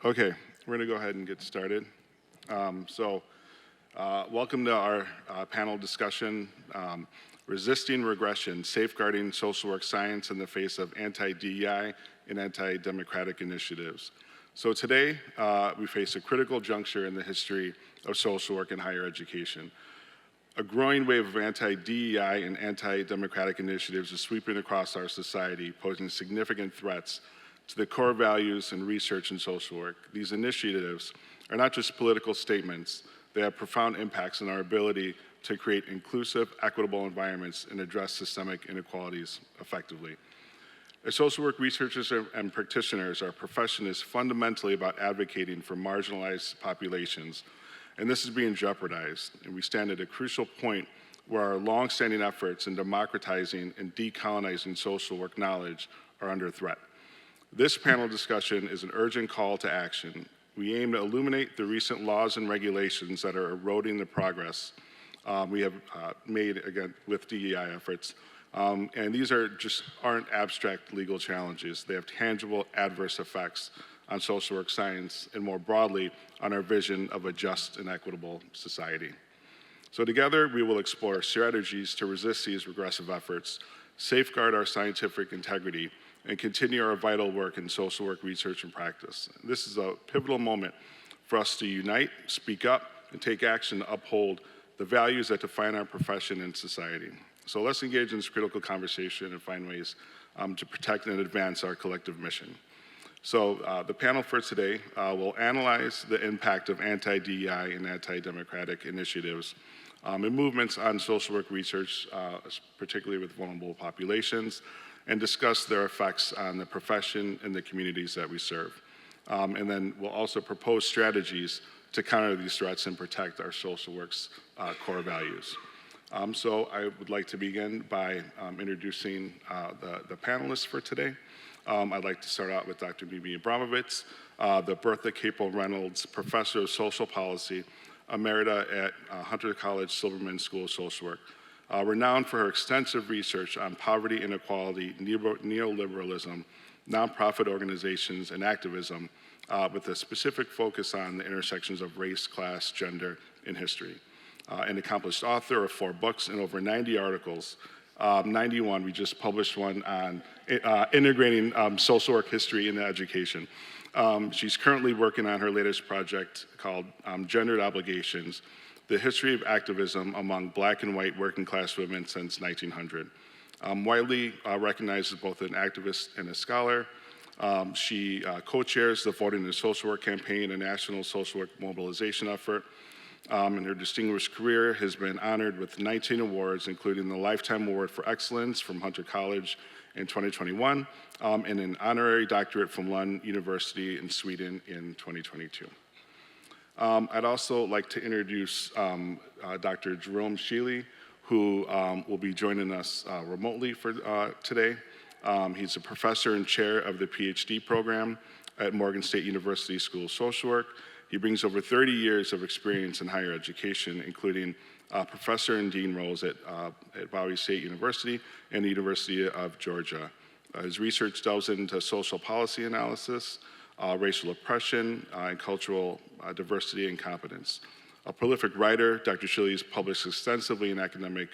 Okay, we're going to go ahead and get started. Welcome to our panel discussion, Resisting Regression, Safeguarding Social Work Science in the Face of Anti-DEI and Anti-Democratic Initiatives. So today, we face a critical juncture in the history of social work and higher education. A growing wave of anti-DEI and anti-democratic initiatives is sweeping across our society, posing significant threats to the core values and research in social work. These initiatives are not just political statements, they have profound impacts on our ability to create inclusive, equitable environments and address systemic inequalities effectively. As social work researchers and practitioners, our profession is fundamentally about advocating for marginalized populations, and this is being jeopardized, and we stand at a crucial point where our long-standing efforts in democratizing and decolonizing social work knowledge are under threat. This panel discussion is an urgent call to action. We aim to illuminate the recent laws and regulations that are eroding the progress we have made, again, with DEI efforts. And these aren't abstract legal challenges. They have tangible adverse effects on social work science and more broadly on our vision of a just and equitable society. So together, we will explore strategies to resist these regressive efforts, safeguard our scientific integrity, and continue our vital work in social work research and practice. This is a pivotal moment for us to unite, speak up, and take action to uphold the values that define our profession and society. So let's engage in this critical conversation and find ways to protect and advance our collective mission. So the panel for today will analyze the impact of anti-DEI and anti-democratic initiatives and movements on social work research, particularly with vulnerable populations, and discuss their effects on the profession and the communities that we serve. And then we'll also propose strategies to counter these threats and protect our social work's core values. So I would like to begin by introducing the panelists for today. I'd like to start out with Dr. Mimi Abramovitz, the Bertha Capel Reynolds Professor of Social Policy, Emerita at Hunter College Silverman School of Social Work. Renowned for her extensive research on poverty, inequality, neoliberalism, nonprofit organizations, and activism, with a specific focus on the intersections of race, class, gender, and history. An accomplished author of 4 books and over 90 articles. 91, we just published one on integrating social work history into education. She's currently working on her latest project called Gendered Obligations, the history of activism among Black and white working class women since 1900. Widely recognized as both an activist and a scholar, she co-chairs the Voting in Social Work campaign, a national social work mobilization effort. And her distinguished career has been honored with 19 awards, including the Lifetime Award for Excellence from Hunter College in 2021, and an honorary doctorate from Lund University in Sweden in 2022. I'd also like to introduce Dr. Jerome Schiele, who will be joining us remotely for today. He's a professor and chair of the PhD program at Morgan State University School of Social Work. He brings over 30 years of experience in higher education, including professor and dean roles at Bowie State University and the University of Georgia. His research delves into social policy analysis, racial oppression, and cultural diversity and competence. A prolific writer, Dr. Schiele has published extensively in academic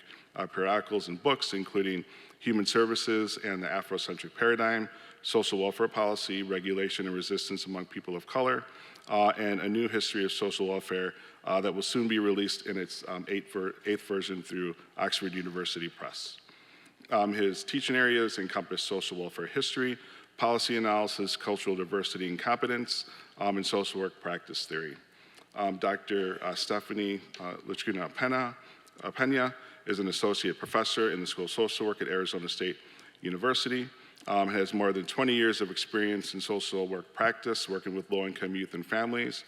periodicals and books, including Human Services and the Afrocentric Paradigm, Social Welfare Policy, Regulation and Resistance Among People of Color, and A New History of Social Welfare that will soon be released in its eighth version through Oxford University Press. His teaching areas encompass social welfare history, policy analysis, cultural diversity and competence, and social work practice theory. Dr. Stephanie Lechuga-Peña is an associate professor in the School of Social Work at Arizona State University. Has more than 20 years of experience in social work practice, working with low-income youth and families,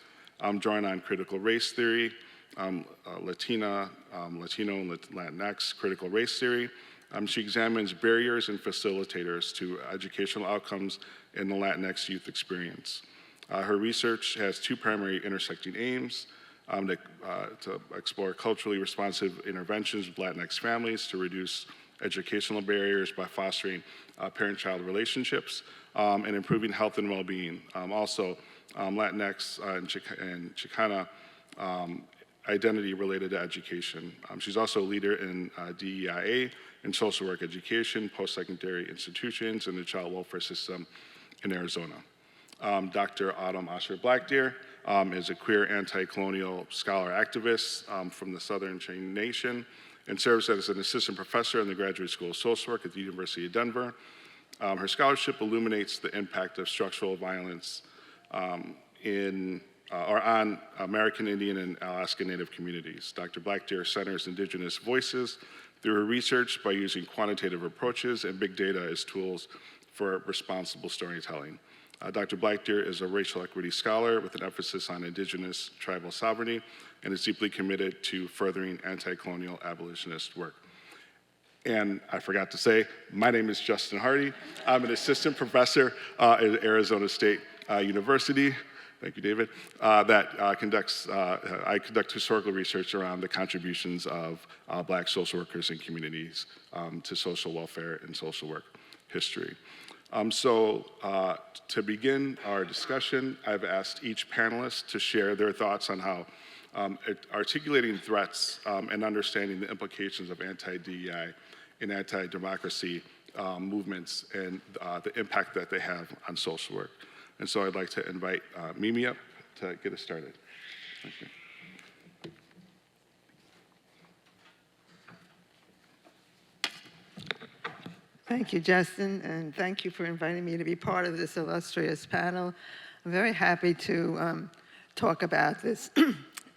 drawing on critical race theory, Latino and Latinx critical race theory. She examines barriers and facilitators to educational outcomes in the Latinx youth experience. Her research has 2 primary intersecting aims: to explore culturally responsive interventions with Latinx families to reduce educational barriers by fostering parent-child relationships and improving health and well-being. Also, Latinx, and Chicana identity related to education. She's also a leader in DEIA in social work education, post-secondary institutions, and the child welfare system in Arizona. Dr. Autumn Osher BlackDeer is a queer anti-colonial scholar activist from the Southern Chain Nation and serves as an assistant professor in the Graduate School of Social Work at the University of Denver. Her scholarship illuminates the impact of structural violence on American Indian and Alaska Native communities. Dr. BlackDeer centers Indigenous voices through her research by using quantitative approaches and big data as tools for responsible storytelling. Dr. BlackDeer is a racial equity scholar with an emphasis on Indigenous tribal sovereignty and is deeply committed to furthering anti-colonial abolitionist work. And I forgot to say, my name is Justin Harty. I'm an assistant professor at Arizona State University. Thank you, David. I conduct historical research around the contributions of Black social workers and communities to social welfare and social work history. To begin our discussion, I've asked each panelist to share their thoughts on how articulating threats and understanding the implications of anti-DEI and anti-democracy movements and the impact that they have on social work. And so I'd like to invite Mimi up to get us started. Thank you. Thank you, Justin, and thank you for inviting me to be part of this illustrious panel. I'm very happy to talk about this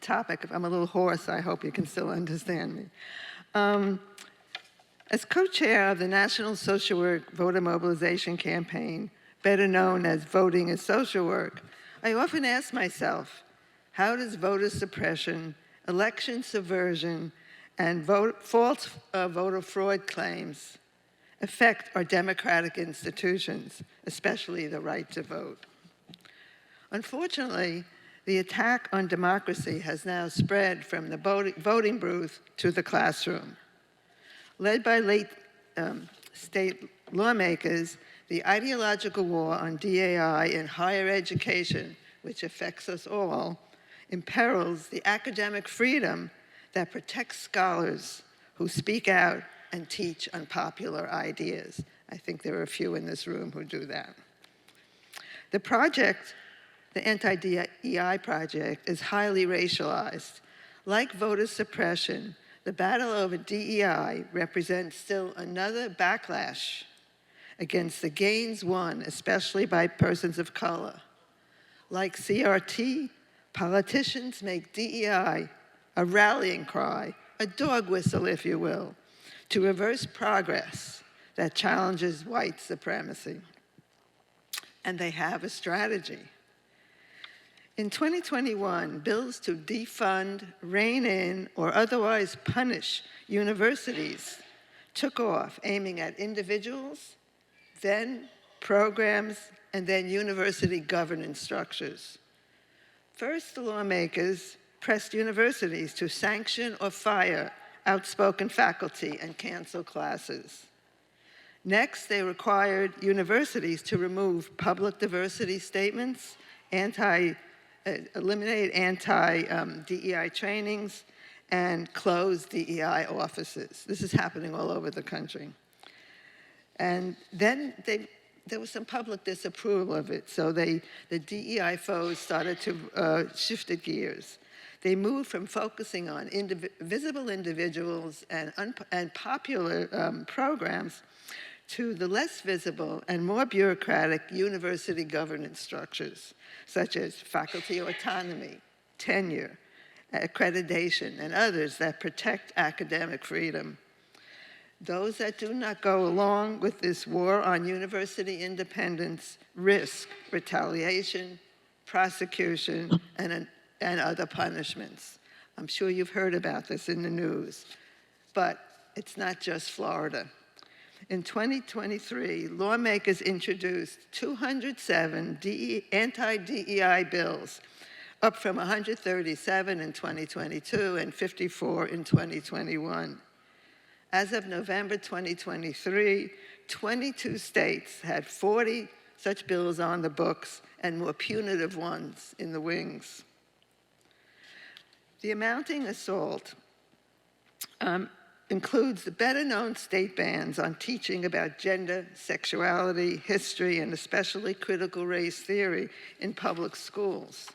topic. If I'm a little hoarse, I hope you can still understand me. As co-chair of the National Social Work Voter Mobilization Campaign, better known as Voting is Social Work, I often ask myself, how does voter suppression, election subversion, and false voter fraud claims affect our democratic institutions, especially the right to vote? Unfortunately, the attack on democracy has now spread from the voting booth to the classroom. Led by late state lawmakers, the ideological war on DEI in higher education, which affects us all, imperils the academic freedom that protects scholars who speak out and teach unpopular ideas. I think there are a few in this room who do that. The project, the Anti-DEI project, is highly racialized. Like voter suppression, the battle over DEI represents still another backlash against the gains won, especially by persons of color. Like CRT, politicians make DEI a rallying cry, a dog whistle, if you will, to reverse progress that challenges white supremacy. And they have a strategy. In 2021, bills to defund, rein in, or otherwise punish universities took off, aiming at individuals, then programs, and then university governance structures. First, the lawmakers pressed universities to sanction or fire outspoken faculty and cancel classes. Next, they required universities to remove public diversity statements, eliminate anti-DEI trainings, and close DEI offices. This is happening all over the country. And then there was some public disapproval of it, so the DEI foes started to shift gears. They moved from focusing on visible individuals and popular programs to the less visible and more bureaucratic university governance structures, such as faculty autonomy, tenure, accreditation, and others that protect academic freedom. Those that do not go along with this war on university independence risk retaliation, prosecution, and other punishments. I'm sure you've heard about this in the news, but it's not just Florida. In 2023, lawmakers introduced 207 anti-DEI bills, up from 137 in 2022 and 54 in 2021. As of November 2023, 22 states had 40 such bills on the books and more punitive ones in the wings. The amounting assault includes the better-known state bans on teaching about gender, sexuality, history, and especially critical race theory in public schools.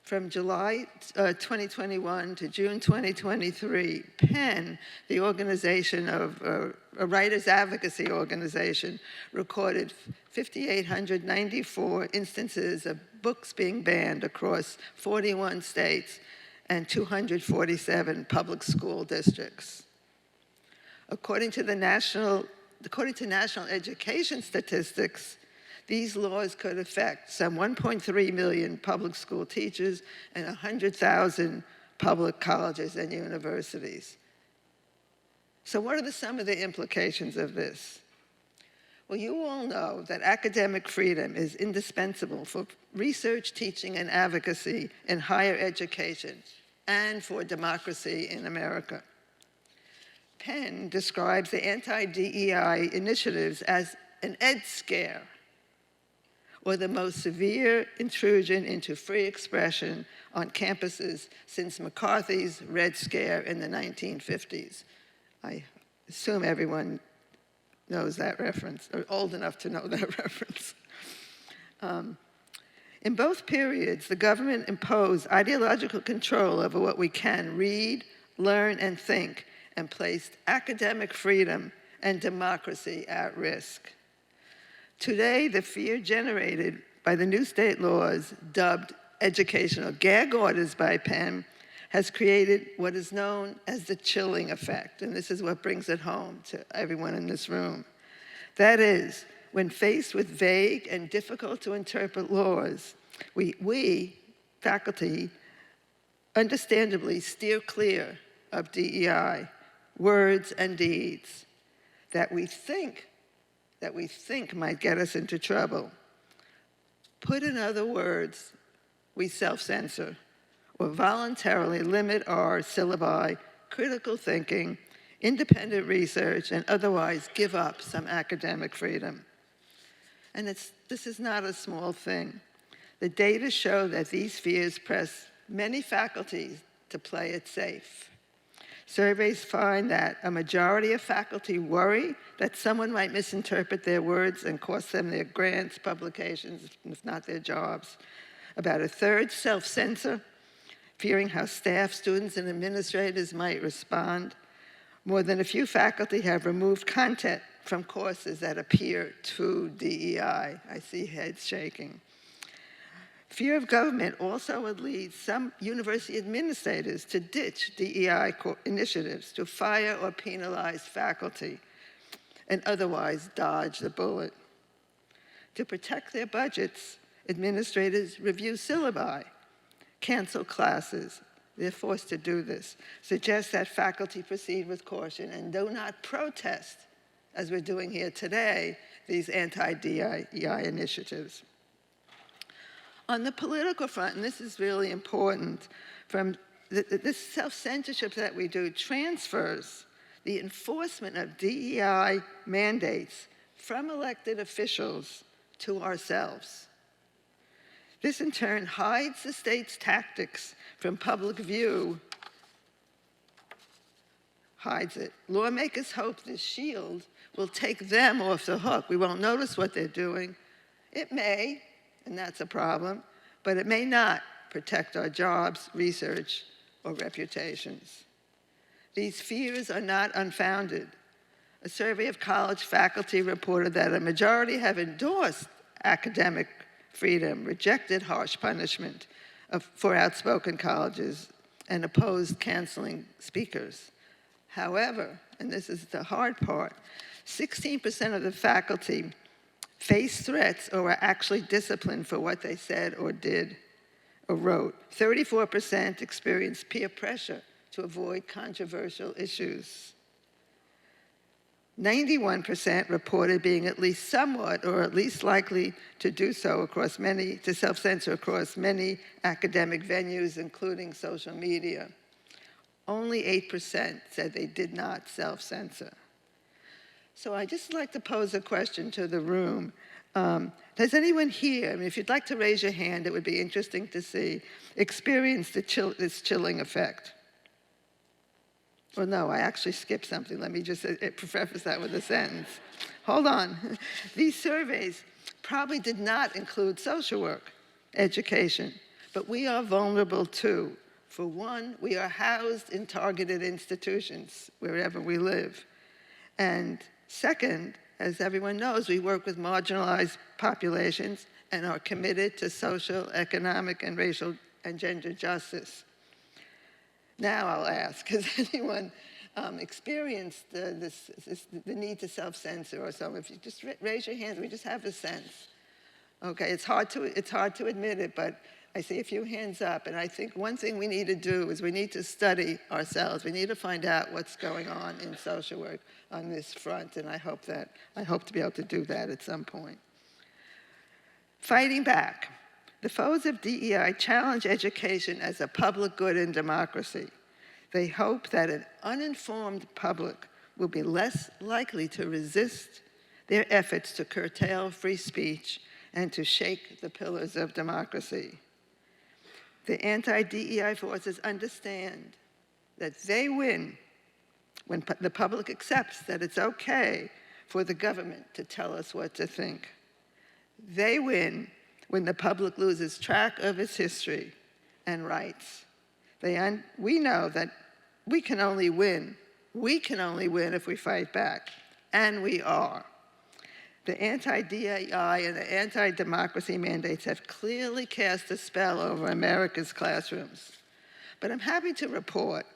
From July 2021 to June 2023, PEN, the organization of a writers' advocacy organization, recorded 5,894 instances of books being banned across 41 states and 247 public school districts. According to national education statistics, these laws could affect some 1.3 million public school teachers and 100,000 public colleges and universities. So what are some of the implications of this? Well, you all know that academic freedom is indispensable for research, teaching, and advocacy in higher education and for democracy in America. Penn describes the anti-DEI initiatives as an ed scare, or the most severe intrusion into free expression on campuses since McCarthy's Red Scare in the 1950s. I assume everyone knows that reference, or old enough to know that reference. In both periods, the government imposed ideological control over what we can read, learn, and think, and placed academic freedom and democracy at risk. Today, the fear generated by the new state laws, dubbed educational gag orders by Penn, has created what is known as the chilling effect, and this is what brings it home to everyone in this room. That is, when faced with vague and difficult to interpret laws, we faculty, understandably steer clear of DEI, words and deeds that we think might get us into trouble. Put in other words, we self-censor or voluntarily limit our syllabi, critical thinking, independent research, and otherwise give up some academic freedom. And this is not a small thing. The data show that these fears press many faculties to play it safe. Surveys find that a majority of faculty worry that someone might misinterpret their words and cost them their grants, publications, if not their jobs. About a third self-censor, fearing how staff, students, and administrators might respond. More than a few faculty have removed content from courses that appear to DEI. I see heads shaking. Fear of government also would lead some university administrators to ditch DEI initiatives, to fire or penalize faculty, and otherwise dodge the bullet. To protect their budgets, administrators review syllabi, cancel classes. They're forced to do this. Suggest that faculty proceed with caution and do not protest, as we're doing here today, these anti-DEI initiatives. On the political front, and this is really important, from this self-censorship that we do transfers the enforcement of DEI mandates from elected officials to ourselves. This in turn hides the state's tactics from public view, hides it. Lawmakers hope this shield will take them off the hook. We won't notice what they're doing. It may, and that's a problem, but it may not protect our jobs, research, or reputations. These fears are not unfounded. A survey of college faculty reported that a majority have endorsed academic freedom, rejected harsh punishment for outspoken colleges, and opposed canceling speakers. However, and this is the hard part, 16% of the faculty face threats or were actually disciplined for what they said or did or wrote. 34% experienced peer pressure to avoid controversial issues. 91% reported being at least somewhat or at least likely to do so to self-censor across many academic venues, including social media. Only 8% said they did not self-censor. So I'd just like to pose a question to the room. Does anyone here, I mean, if you'd like to raise your hand, it would be interesting to see, experience this chilling effect? Well, no, I actually skipped something. Let me just preface that with a sentence. Hold on. These surveys probably did not include social work, education, but we are vulnerable too. For one, we are housed in targeted institutions wherever we live. And second, as everyone knows, we work with marginalized populations and are committed to social, economic, and racial and gender justice. Now I'll ask, has anyone experienced the need to self-censor or so? If you just raise your hand, we just have a sense. Okay, it's hard to admit it, but I see a few hands up, and I think one thing we need to do is we need to study ourselves. We need to find out what's going on in social work on this front, and I hope to be able to do that at some point. Fighting back. The foes of DEI challenge education as a public good in democracy. They hope that an uninformed public will be less likely to resist their efforts to curtail free speech and to shake the pillars of democracy. The anti-DEI forces understand that they win when the public accepts that it's okay for the government to tell us what to think. They win when the public loses track of its history and rights. We know that we can only win. We can only win if we fight back, and we are. The anti-DEI and the anti-democracy mandates have clearly cast a spell over America's classrooms. But I'm happy to report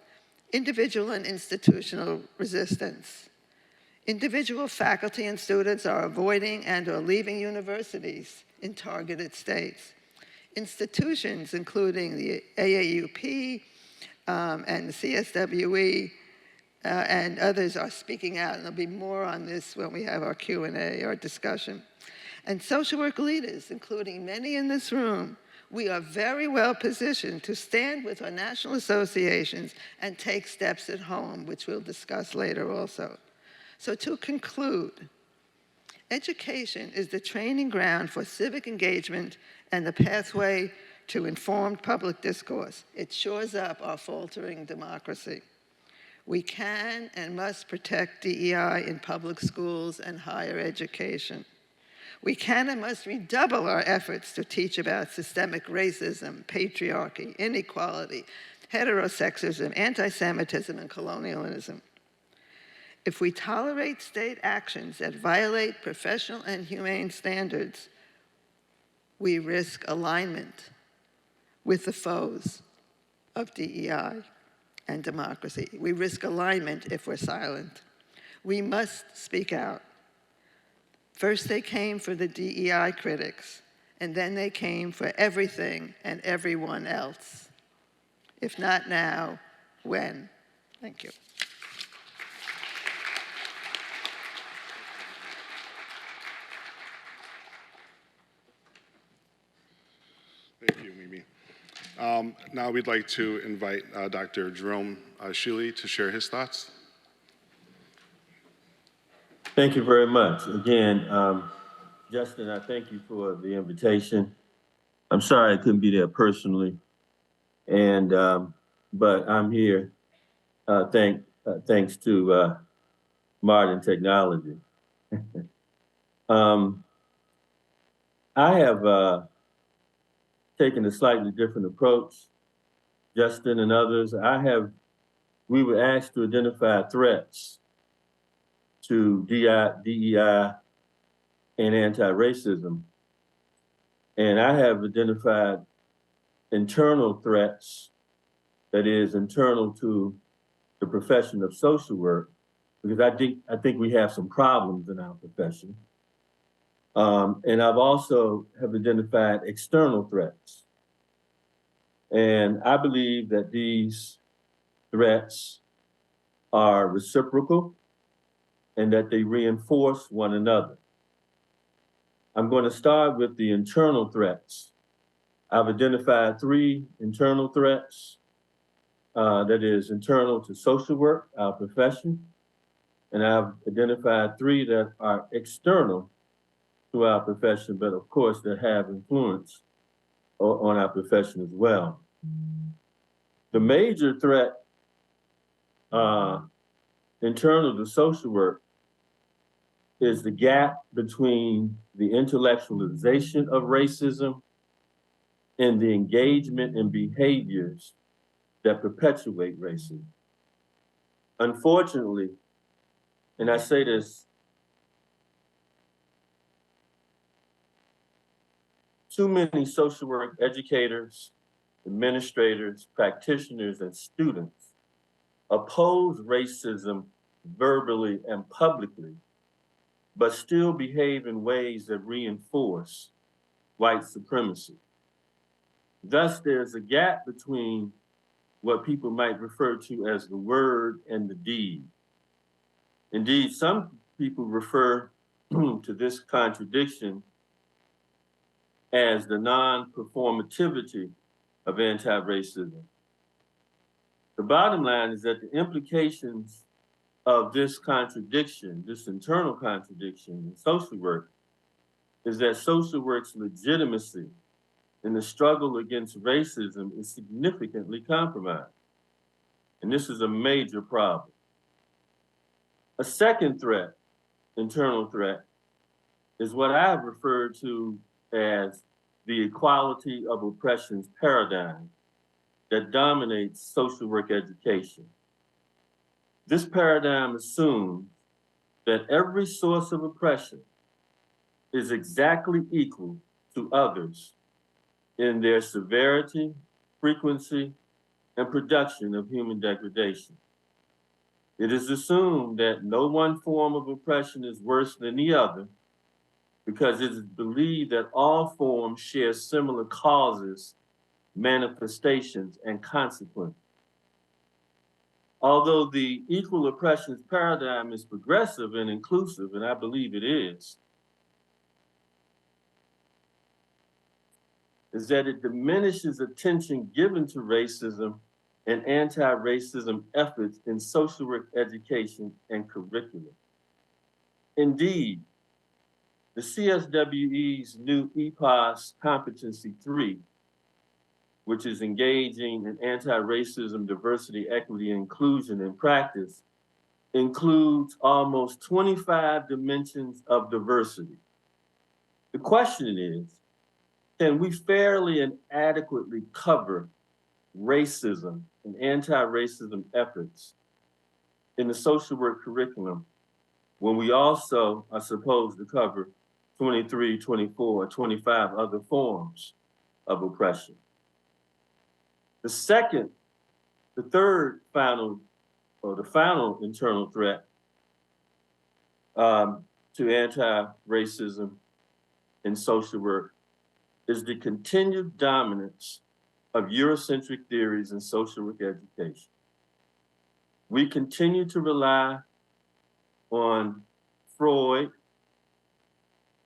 individual and institutional resistance. Individual faculty and students are avoiding and or leaving universities in targeted states. Institutions, including the AAUP and the CSWE and others, are speaking out, and there'll be more on this when we have our Q&A, our discussion. And social work leaders, including many in this room, we are very well positioned to stand with our national associations and take steps at home, which we'll discuss later also. So to conclude, education is the training ground for civic engagement and the pathway to informed public discourse. It shores up our faltering democracy. We can and must protect DEI in public schools and higher education. We can and must redouble our efforts to teach about systemic racism, patriarchy, inequality, heterosexism, anti-Semitism, and colonialism. If we tolerate state actions that violate professional and humane standards, we risk alignment with the foes of DEI and democracy. We risk alignment if we're silent. We must speak out. First they came for the DEI critics, and then they came for everything and everyone else. If not now, when? Thank you. Thank you, Mimi. Now we'd like to invite Dr. Jerome Schiele to share his thoughts. Thank you very much. Again, Justin, I thank you for the invitation. I'm sorry I couldn't be there personally, and but I'm here thanks to modern technology. I have taken a slightly different approach. Justin and others, we were asked to identify threats to DEI and anti-racism. And I have identified internal threats, that is internal to the profession of social work, because I think we have some problems in our profession. And I've also have identified external threats. And I believe that these threats are reciprocal and that they reinforce one another. I'm going to start with the internal threats. I've identified 3 internal threats, that is internal to social work, our profession, and I've identified 3 that are external to our profession, but of course that have influence on our profession as well. The major threat internal to social work is the gap between the intellectualization of racism and the engagement in behaviors that perpetuate racism. Unfortunately, and I say this, too many social work educators, administrators, practitioners, and students oppose racism verbally and publicly, but still behave in ways that reinforce white supremacy. Thus, there's a gap between what people might refer to as the word and the deed. Indeed, some people refer to this contradiction as the non-performativity of anti-racism. The bottom line is that the implications of this contradiction, this internal contradiction in social work, is that social work's legitimacy in the struggle against racism is significantly compromised. And this is a major problem. A second threat, internal threat, is what I've referred to as the equality of oppressions paradigm that dominates social work education. This paradigm assumes that every source of oppression is exactly equal to others in their severity, frequency, and production of human degradation. It is assumed that no one form of oppression is worse than the other because it is believed that all forms share similar causes, manifestations, and consequences. Although the equal oppressions paradigm is progressive and inclusive, and I believe it is that it diminishes attention given to racism and anti-racism efforts in social work education and curriculum. Indeed, the CSWE's new EPOS Competency 3, which is engaging in anti-racism, diversity, equity, and inclusion in practice, includes almost 25 dimensions of diversity. The question is, can we fairly and adequately cover racism and anti-racism efforts in the social work curriculum when we also are supposed to cover 23, 24, or 25 other forms of oppression? The final internal threat to anti-racism in social work is the continued dominance of Eurocentric theories in social work education. We continue to rely on Freud,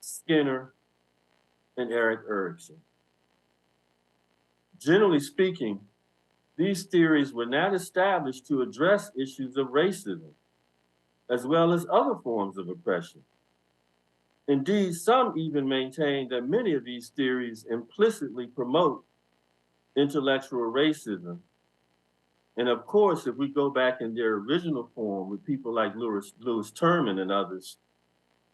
Skinner, and Erik Erikson. Generally speaking, these theories were not established to address issues of racism, as well as other forms of oppression. Indeed, some even maintain that many of these theories implicitly promote intellectual racism. And of course, if we go back in their original form with people like Lewis Terman and others,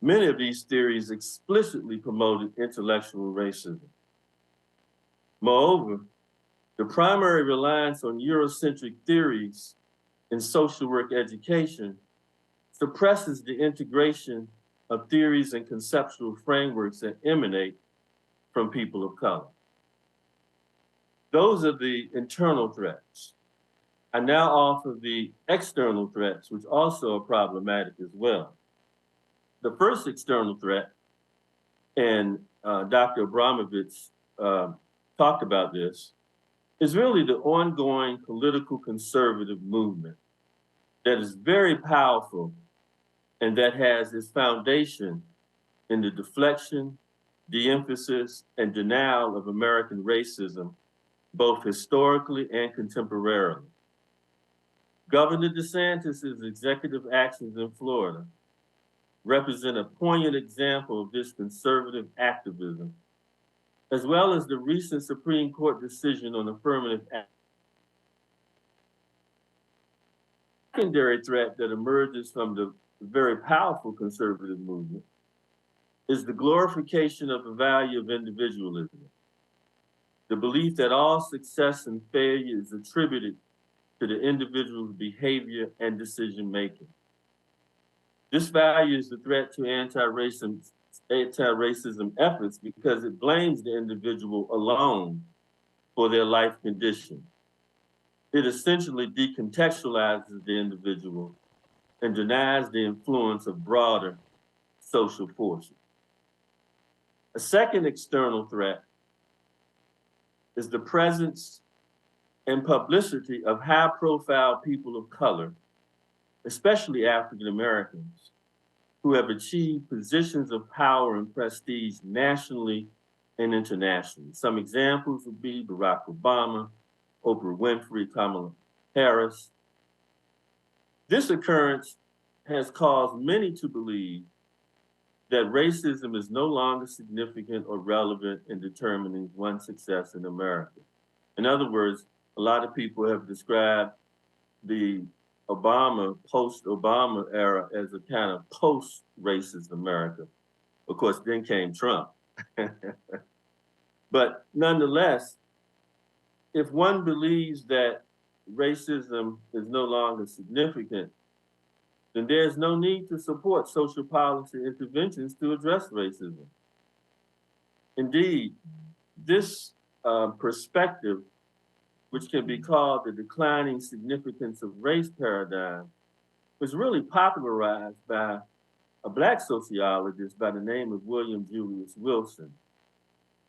many of these theories explicitly promoted intellectual racism. Moreover, the primary reliance on Eurocentric theories in social work education suppresses the integration of theories and conceptual frameworks that emanate from people of color. Those are the internal threats. I now offer the external threats, which also are problematic as well. The first external threat, and Dr. Abramovitz talked about this, is really the ongoing political conservative movement that is very powerful and that has its foundation in the deflection, de-emphasis, and denial of American racism, both historically and contemporarily. Governor DeSantis' executive actions in Florida represent a poignant example of this conservative activism, as well as the recent Supreme Court decision on affirmative action. The secondary threat that emerges from the very powerful conservative movement is the glorification of the value of individualism, the belief that all success and failure is attributed to the individual's behavior and decision-making. This value is the threat to anti-racism efforts because it blames the individual alone for their life condition. It essentially decontextualizes the individual and denies the influence of broader social forces. A second external threat is the presence and publicity of high-profile people of color, especially African Americans, who have achieved positions of power and prestige nationally and internationally. Some examples would be Barack Obama, Oprah Winfrey, Kamala Harris. This occurrence has caused many to believe that racism is no longer significant or relevant in determining one's success in America. In other words, a lot of people have described the post-Obama era as a kind of post-racist America. Of course, then came Trump. But nonetheless, if one believes that racism is no longer significant, then there's no need to support social policy interventions to address racism. Indeed, this perspective, which can be called the declining significance of race paradigm, was really popularized by a Black sociologist by the name of William Julius Wilson.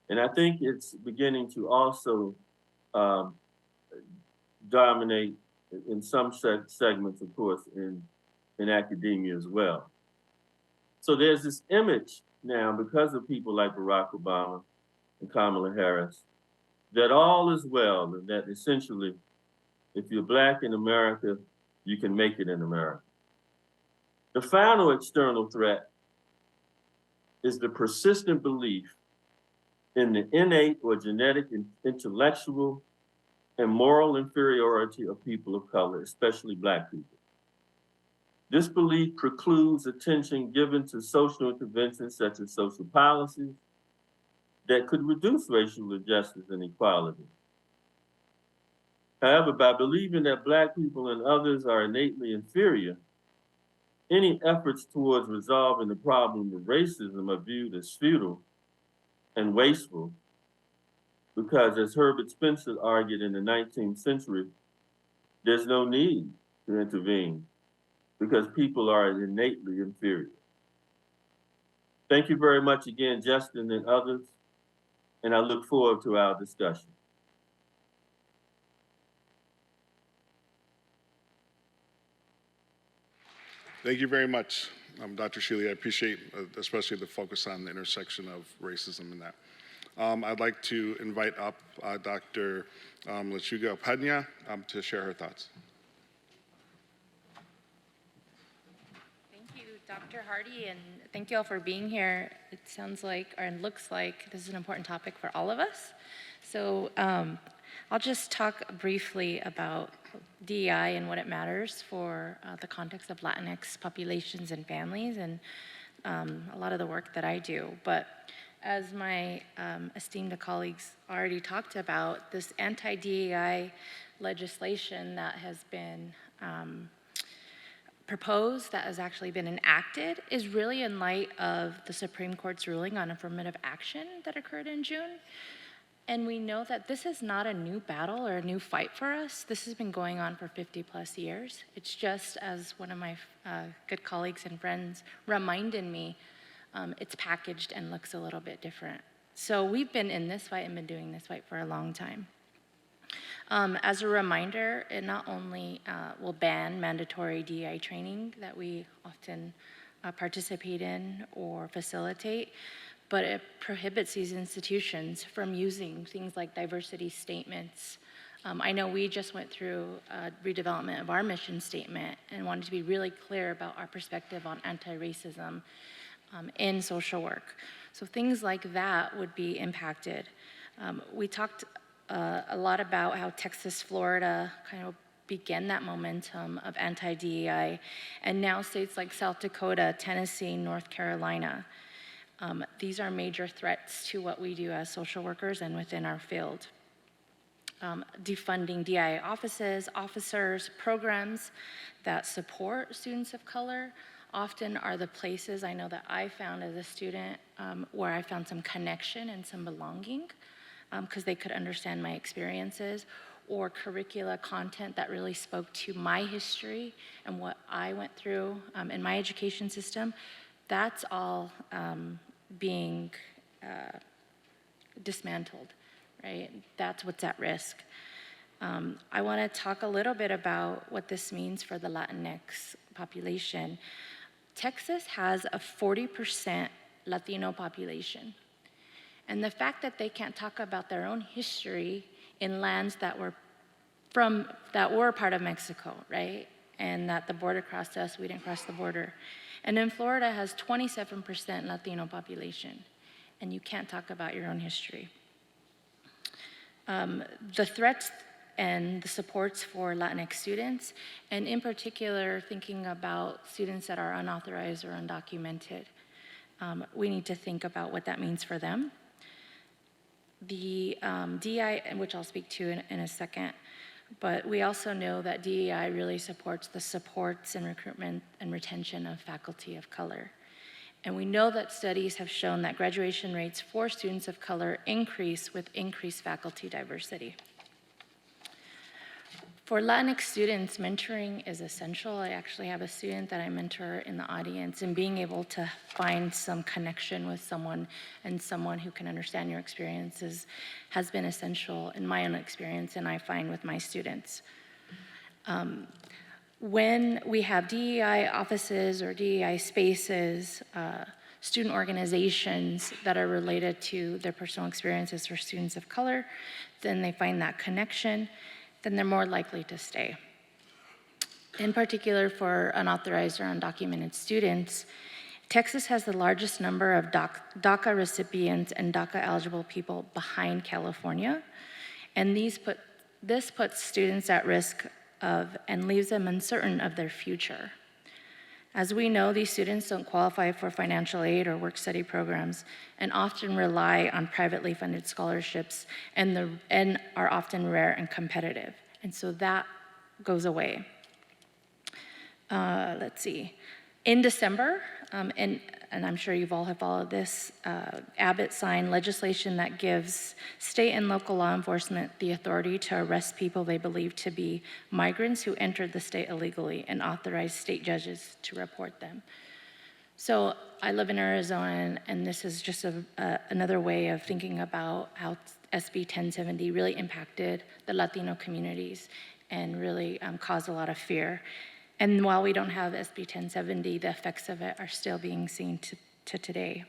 And I think it's beginning to also dominate in some segments, of course, in academia as well. So there's this image now, because of people like Barack Obama and Kamala Harris, that all is well, and that essentially, if you're Black in America, you can make it in America. The final external threat is the persistent belief in the innate or genetic intellectual and moral inferiority of people of color, especially Black people. This belief precludes attention given to social interventions such as social policies that could reduce racial injustice and equality. However, by believing that Black people and others are innately inferior, any efforts towards resolving the problem of racism are viewed as futile and wasteful because, as Herbert Spencer argued in the 19th century, there's no need to intervene because people are innately inferior. Thank you very much again, Justin and others, and I look forward to our discussion. Thank you very much, Dr. Schiele. I appreciate especially the focus on the intersection of racism and that. I'd like to invite up Dr. Lechuga-Peña to share her thoughts. Thank you, Dr. Harty, and thank you all for being here. It sounds like, or it looks like, this is an important topic for all of us. So I'll just talk briefly about DEI and what it matters for the context of Latinx populations and families, and a lot of the work that I do. But as my esteemed colleagues already talked about, this anti-DEI legislation that has been proposed, that has actually been enacted, is really in light of the Supreme Court's ruling on affirmative action that occurred in June. And we know that this is not a new battle or a new fight for us. This has been going on for 50 plus years. It's just, as one of my good colleagues and friends reminded me, it's packaged and looks a little bit different. So we've been in this fight and been doing this fight for a long time. As a reminder, it not only will ban mandatory DEI training that we often participate in or facilitate, but it prohibits these institutions from using things like diversity statements I know we just went through a redevelopment of our mission statement and wanted to be really clear about our perspective on anti-racism in social work. So things like that would be impacted. We talked a lot about how Texas, Florida kind of began that momentum of anti-DEI, and now states like South Dakota, Tennessee, North Carolina. These are major threats to what we do as social workers and within our field. Defunding DEI offices, officers, programs that support students of color often are the places I know that I found as a student where I found some connection and some belonging because they could understand my experiences, or curricula content that really spoke to my history and what I went through in my education system. That's all being dismantled, right? That's what's at risk. I want to talk a little bit about what this means for the Latinx population. Texas has a 40% Latino population. And the fact that they can't talk about their own history in lands that were part of Mexico, right? And that the border crossed us, we didn't cross the border. And then Florida has 27% Latino population, and you can't talk about your own history. The threats and the supports for Latinx students, and in particular, thinking about students that are unauthorized or undocumented. We need to think about what that means for them. The DEI, which I'll speak to in a second, but we also know that DEI really supports the supports and recruitment and retention of faculty of color. And we know that studies have shown that graduation rates for students of color increase with increased faculty diversity. For Latinx students, mentoring is essential. I actually have a student that I mentor in the audience, and being able to find some connection with someone and someone who can understand your experiences has been essential in my own experience, and I find with my students. When we have DEI offices or DEI spaces, student organizations that are related to their personal experiences for students of color, then they find that connection, then they're more likely to stay. In particular, for unauthorized or undocumented students, Texas has the largest number of DACA recipients and DACA eligible people behind California, and this puts students at risk of and leaves them uncertain of their future. As we know, these students don't qualify for financial aid or work-study programs and often rely on privately funded scholarships and are often rare and competitive. And so that goes away. Let's see. In December, and I'm sure you've all have followed this, Abbott signed legislation that gives state and local law enforcement the authority to arrest people they believe to be migrants who entered the state illegally and authorize state judges to report them. So I live in Arizona, and this is just another way of thinking about how SB 1070 really impacted the Latino communities and really caused a lot of fear. And while we don't have SB 1070, the effects of it are still being seen to today.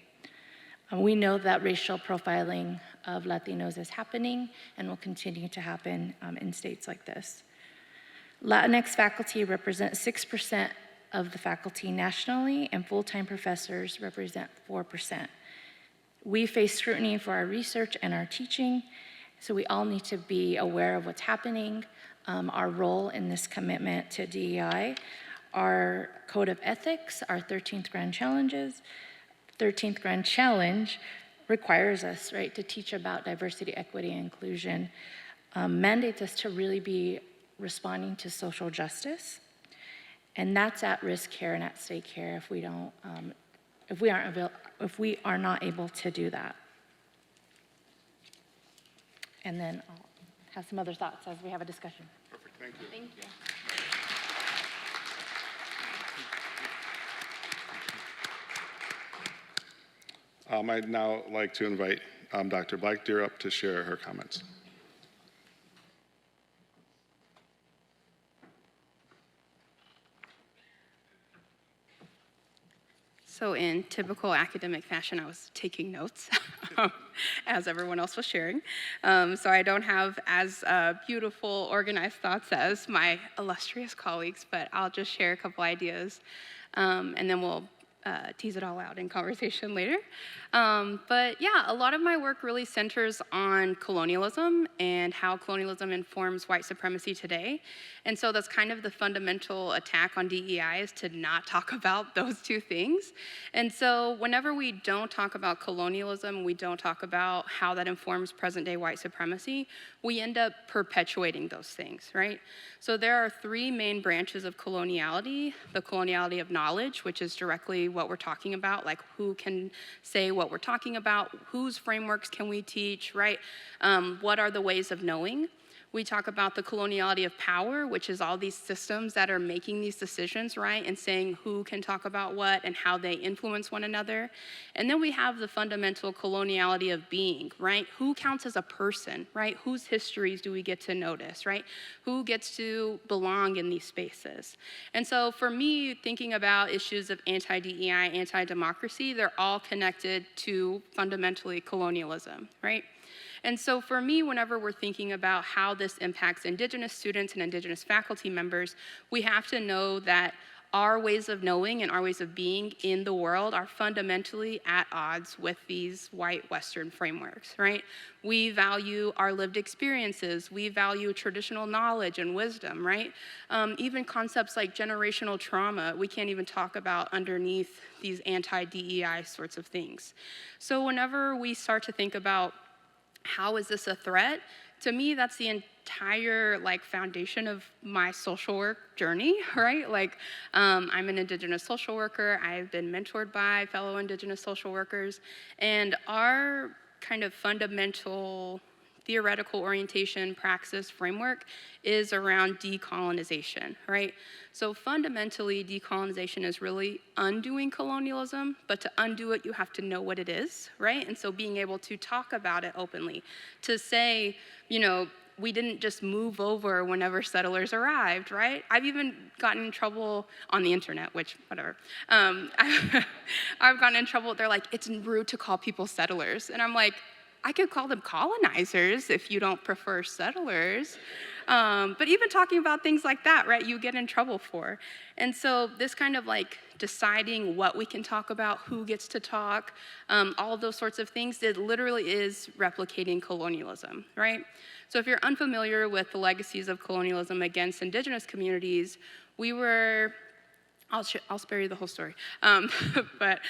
We know that racial profiling of Latinos is happening and will continue to happen in states like this. Latinx faculty represent 6% of the faculty nationally, and full-time professors represent 4%. We face scrutiny for our research and our teaching, so we all need to be aware of what's happening, our role in this commitment to DEI, our code of ethics, our 13th Grand Challenge requires us, right, to teach about diversity, equity, and inclusion, mandates us to really be responding to social justice, and that's at risk here and at stake here if we are not able to do that. And then I'll have some other thoughts as we have a discussion. Perfect, thank you. Thank you. I'd now like to invite Dr. BlackDeer up to share her comments. So So in typical academic fashion, I was taking notes as everyone else was sharing. So I don't have as beautiful, organized thoughts as my illustrious colleagues, but I'll just share a couple ideas, and then we'll tease it all out in conversation later. But yeah, a lot of my work really centers on colonialism and how colonialism informs white supremacy today. And so that's kind of the fundamental attack on DEI, is to not talk about those two things. And so whenever we don't talk about colonialism, we don't talk about how that informs present day white supremacy, we end up perpetuating those things, right? So there are three main branches of coloniality: the coloniality of knowledge, which is directly what we're talking about, like who can say what we're talking about, whose frameworks can we teach, right? What are the ways of knowing? We talk about the coloniality of power, which is all these systems that are making these decisions, right? And saying who can talk about what and how they influence one another. And then we have the fundamental coloniality of being, right? Who counts as a person, right? Whose histories do we get to notice, right? Who gets to belong in these spaces? And so for me, thinking about issues of anti-DEI, anti-democracy, they're all connected to fundamentally colonialism, right? And so for me, whenever we're thinking about how this impacts Indigenous students and Indigenous faculty members, we have to know that our ways of knowing and our ways of being in the world are fundamentally at odds with these white Western frameworks, right? We value our lived experiences. We value traditional knowledge and wisdom, right? Even concepts like generational trauma, we can't even talk about underneath these anti-DEI sorts of things. So whenever we start to think about how is this a threat? To me, that's the entire foundation of my social work journey, right? I'm an Indigenous social worker. I've been mentored by fellow Indigenous social workers, and our kind of fundamental theoretical orientation praxis framework is around decolonization, right? So fundamentally, decolonization is really undoing colonialism, but to undo it, you have to know what it is, right? And so being able to talk about it openly, to say, we didn't just move over whenever settlers arrived, right? I've even gotten in trouble on the internet, which, whatever. I've gotten in trouble, they're like, it's rude to call people settlers. And I'm like, I could call them colonizers if you don't prefer settlers. But even talking about things like that, right, you get in trouble for. And so this kind of deciding what we can talk about, who gets to talk, all of those sorts of things, it literally is replicating colonialism, right? So if you're unfamiliar with the legacies of colonialism against Indigenous communities, we were, I'll spare you the whole story, but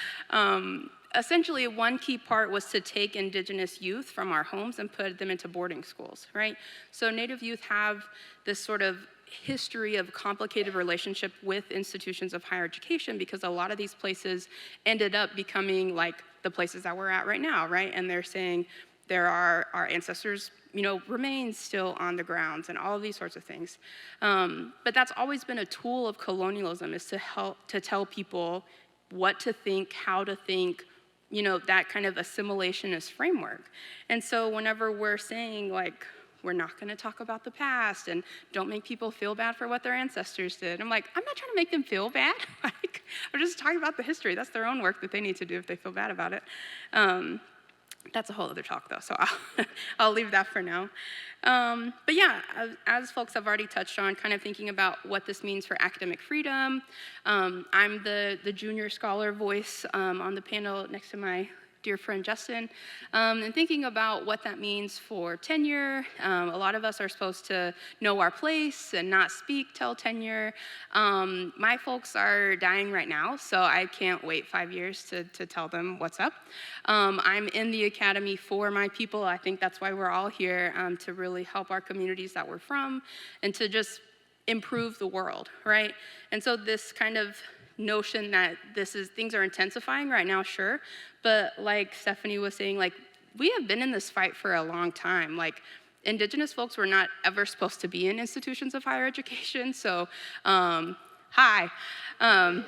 essentially, one key part was to take Indigenous youth from our homes and put them into boarding schools, right? So Native youth have this sort of history of complicated relationship with institutions of higher education, because a lot of these places ended up becoming like the places that we're at right now, right? And they're saying there are our ancestors' remains still on the grounds and all of these sorts of things. But that's always been a tool of colonialism, is to help to tell people what to think, how to think, that kind of assimilationist framework. And so whenever we're saying we're not gonna talk about the past and don't make people feel bad for what their ancestors did, I'm like, I'm not trying to make them feel bad. We're just talking about the history. That's their own work that they need to do if they feel bad about it. That's a whole other talk though, so I'll leave that for now. But yeah, as folks have already touched on, kind of thinking about what this means for academic freedom. I'm the junior scholar voice on the panel next to my dear friend Justin, and thinking about what that means for tenure. A lot of us are supposed to know our place and not speak till tenure. My folks are dying right now, so I can't wait 5 years to tell them what's up. I'm in the academy for my people. I think that's why we're all here, to really help our communities that we're from and to just improve the world, right? And so this kind of notion that things are intensifying right now, sure, but like Stephanie was saying, we have been in this fight for a long time. Indigenous folks were not ever supposed to be in institutions of higher education, so hi. So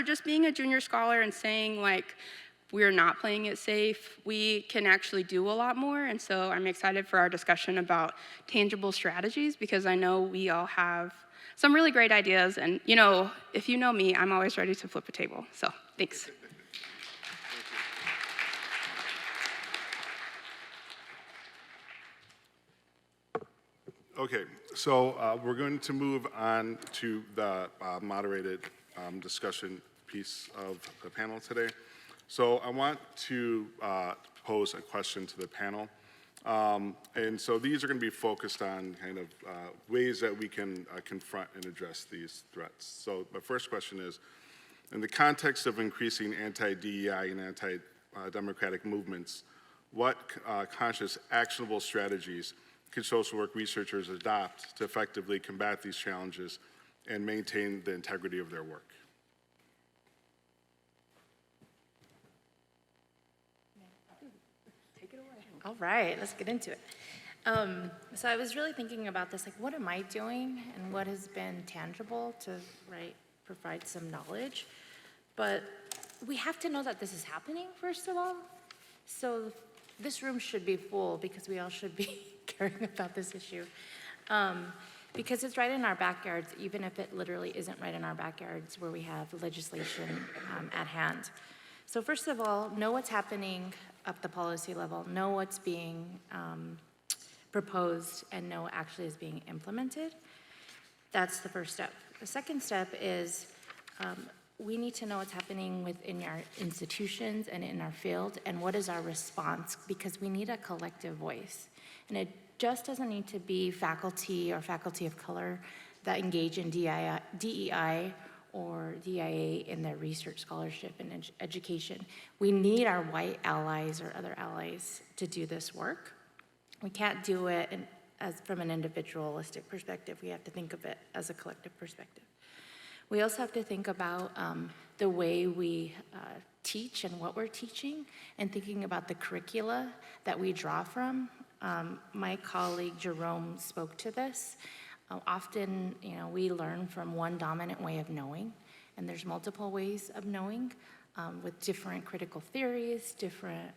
just being a junior scholar and saying we're not playing it safe, we can actually do a lot more. And so I'm excited for our discussion about tangible strategies, because I know we all have some really great ideas. And you know, if you know me, I'm always ready to flip a table. So thanks. Okay, so we're going to move on to the moderated discussion piece of the panel today. So I want to pose a question to the panel. And so these are going to be focused on kind of ways that we can confront and address these threats. So my first question is, in the context of increasing anti-DEI and anti-democratic movements, what conscious, actionable strategies can social work researchers adopt to effectively combat these challenges and maintain the integrity of their work? All right, let's get into it. So I was really thinking about this, like, what am I doing and what has been tangible to, right, provide some knowledge. But we have to know that this is happening, first of all. So this room should be full because we all should be caring about this issue. Because it's right in our backyards, even if it literally isn't right in our backyards where we have legislation at hand. So first of all, know what's happening up the policy level, know what's being proposed, and know what actually is being implemented. That's the first step. The second step is we need to know what's happening within our institutions and in our field, and what is our response, because we need a collective voice. And it just doesn't need to be faculty or faculty of color that engage in DEI or DIA in their research, scholarship, and education. We need our white allies or other allies to do this work. We can't do it from an individualistic perspective. We have to think of it as a collective perspective. We also have to think about the way we teach and what we're teaching, and thinking about the curricula that we draw from. My colleague Jerome spoke to this. Often, we learn from one dominant way of knowing, and there's multiple ways of knowing with different critical theories, different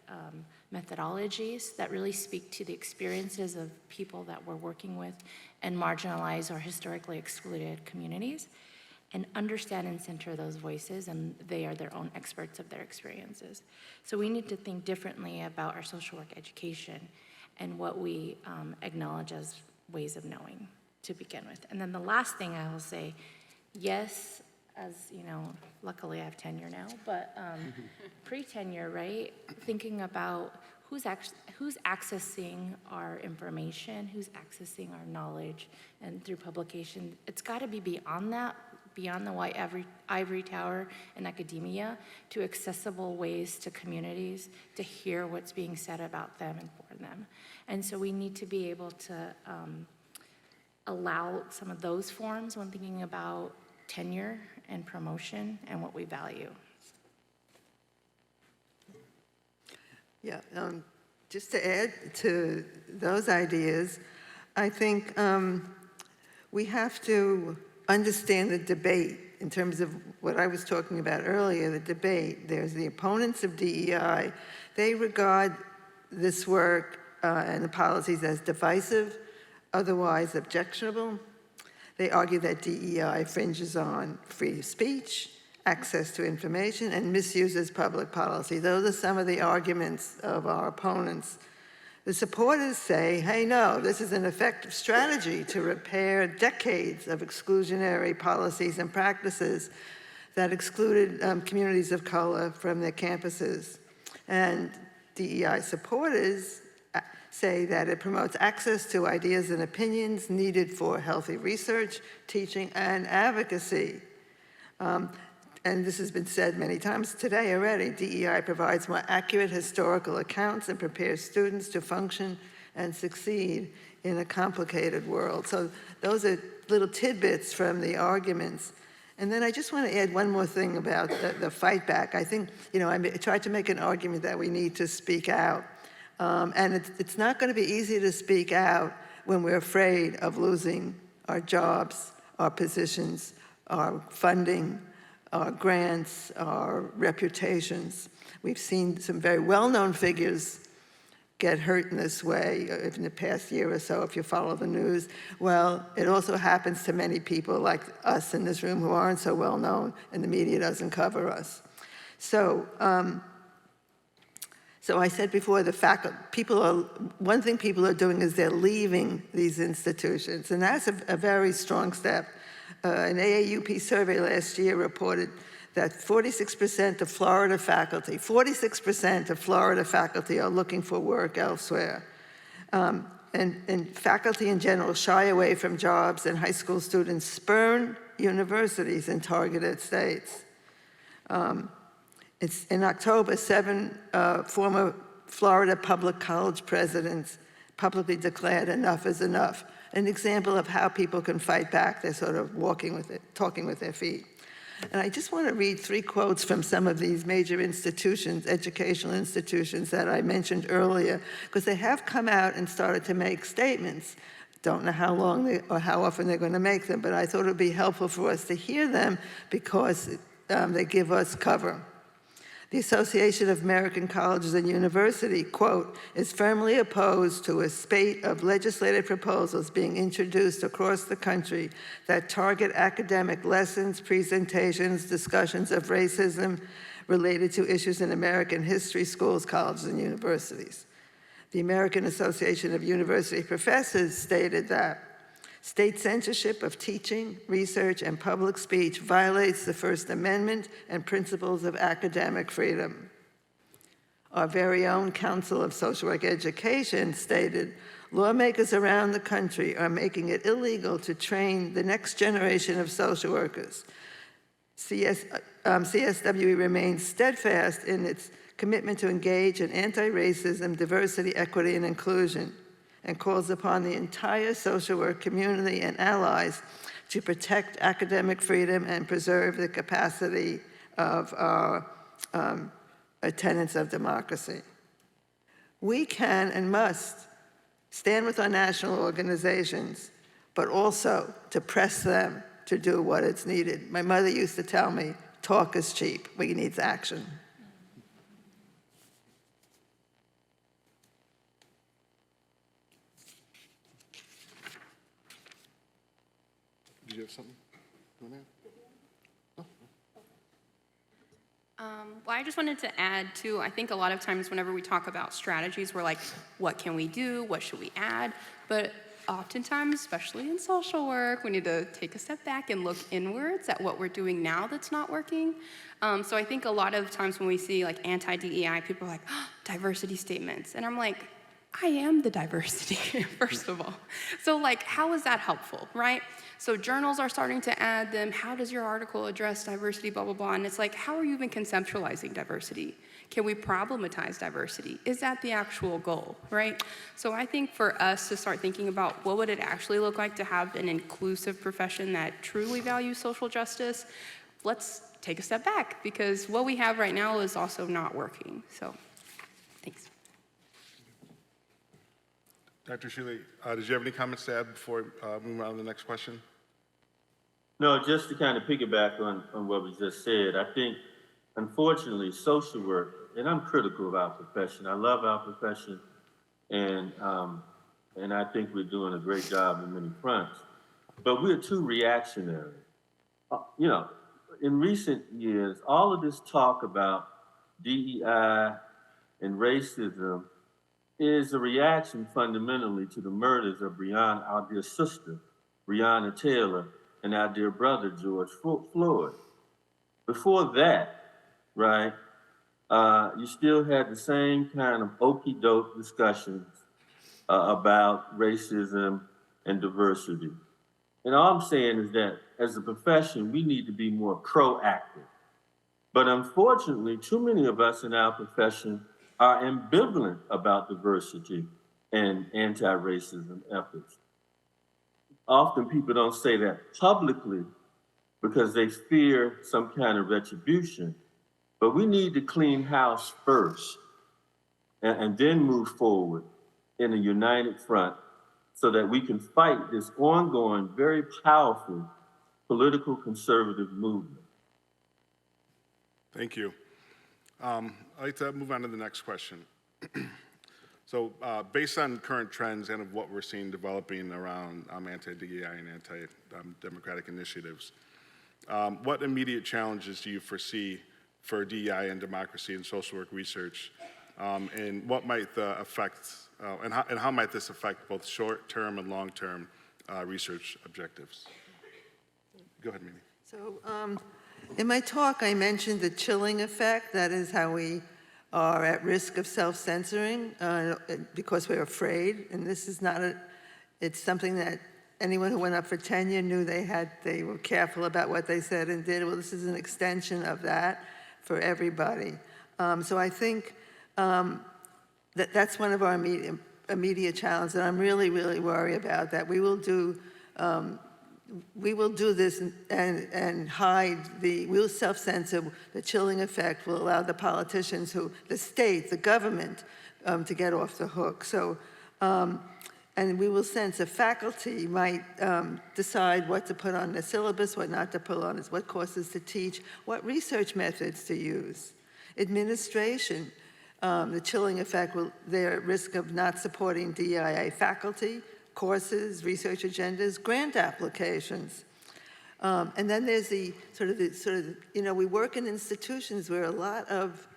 methodologies that really speak to the experiences of people that we're working with and marginalized or historically excluded communities, and understand and center those voices, and they are their own experts of their experiences. So we need to think differently about our social work education and what we acknowledge as ways of knowing to begin with. And then the last thing I will say, yes, as you know, luckily I have tenure now, but pre-tenure, right? Thinking about who's accessing our information, who's accessing our knowledge, and through publication. It's gotta be beyond that, beyond the white ivory tower in academia, to accessible ways to communities to hear what's being said about them and for them. And so we need to be able to allow some of those forms when thinking about tenure and promotion and what we value. Yeah, just to add to those ideas, I think we have to understand the debate in terms of what I was talking about earlier, the debate. There's the opponents of DEI. They regard this work and the policies as divisive, otherwise objectionable. They argue that DEI fringes on free speech, access to information, and misuses public policy. Those are some of the arguments of our opponents. The supporters say, hey, no, this is an effective strategy to repair decades of exclusionary policies and practices that excluded communities of color from their campuses. And DEI supporters say that it promotes access to ideas and opinions needed for healthy research, teaching, and advocacy. And this has been said many times today already. DEI provides more accurate historical accounts and prepares students to function and succeed in a complicated world. So those are little tidbits from the arguments. And then I just want to add one more thing about the fight back. I think, I tried to make an argument that we need to speak out. And it's not going to be easy to speak out when we're afraid of losing our jobs, our positions, our funding, our grants, our reputations. We've seen some very well-known figures get hurt in this way in the past year or so, if you follow the news. Well, it also happens to many people like us in this room who aren't so well known, and the media doesn't cover us. So, so I said before, one thing people are doing is they're leaving these institutions, and that's a very strong step. An AAUP survey last year reported that 46% of Florida faculty, 46% of Florida faculty are looking for work elsewhere. And faculty in general shy away from jobs, and high school students spurn universities in targeted states. It's in October, 7 former Florida public college presidents publicly declared enough is enough. An example of how people can fight back. They're sort of talking with their feet. And I just want to read 3 quotes from some of these major institutions, educational institutions that I mentioned earlier, because they have come out and started to make statements. Don't know how long or how often they're going to make them, but I thought it would be helpful for us to hear them because they give us cover. The Association of American Colleges and Universities, quote, is firmly opposed to a spate of legislative proposals being introduced across the country that target academic lessons, presentations, discussions of racism related to issues in American history, schools, colleges, and universities. The American Association of University Professors stated that state censorship of teaching, research, and public speech violates the First Amendment and principles of academic freedom. Our very own Council of Social Work Education stated, lawmakers around the country are making it illegal to train the next generation of social workers. CSWE remains steadfast in its commitment to engage in anti-racism, diversity, equity, and inclusion, and calls upon the entire social work community and allies to protect academic freedom and preserve the capacity of our tenets of democracy. We can and must stand with our national organizations, but also to press them to do what is needed. My mother used to tell me, talk is cheap, we need action. Did you have something? Well, I just wanted to add too, I think a lot of times whenever we talk about strategies, we're like, what can we do? What should we add? But oftentimes, especially in social work, we need to take a step back and look inwards at what we're doing now that's not working. So I think a lot of times when we see like anti-DEI, people are like, oh, diversity statements. And I'm like, I am the diversity, first of all. So like, how is that helpful, right? So journals are starting to add them. How does your article address diversity, blah, blah, blah. And it's like, how are you even conceptualizing diversity? Can we problematize diversity? Is that the actual goal, right? So I think for us to start thinking about what would it actually look like to have an inclusive profession that truly values social justice, let's take a step back, because what we have right now is also not working. So thanks. Dr. Schiele, did you have any comments to add before moving on to the next question? No, just to kind of piggyback on what was just said, I think, unfortunately, social work, and I'm critical of our profession. I love our profession, and I think we're doing a great job on many fronts. But we're too reactionary. You know, in recent years, all of this talk about DEI and racism is a reaction fundamentally to the murders of Breonna, our dear sister, Breonna Taylor, and our dear brother, George Floyd. Before that, right, you still had the same kind of okey-doke discussions about racism and diversity. And all I'm saying is that as a profession, we need to be more proactive. But unfortunately, too many of us in our profession are ambivalent about diversity and anti-racism efforts. Often people don't say that publicly because they fear some kind of retribution, but we need to clean house first and then move forward in a united front so that we can fight this ongoing, very powerful political conservative movement. Thank you. I'd like to move on to the next question. So based on current trends and of what we're seeing developing around anti-DEI and anti-democratic initiatives, what immediate challenges do you foresee for DEI and democracy and social work research, and what might the effects, and how might this affect both short-term and long-term research objectives? Go ahead, Mimi. So in my talk, I mentioned the chilling effect. That is how we are at risk of self-censoring because we're afraid. And this is not it's something that anyone who went up for tenure knew they were careful about what they said and did. Well, this is an extension of that for everybody. So I think that's one of our immediate challenges, and I'm really, really worried about that. We will do this and hide we'll self-censor. The chilling effect will allow the politicians the state, the government, to get off the hook. So, and we will censor. Faculty might decide what to put on the syllabus, what not to put on, what courses to teach, what research methods to use. Administration, the chilling effect, they're at risk of not supporting DEI faculty, courses, research agendas, grant applications. And then there's we work in institutions where a lot of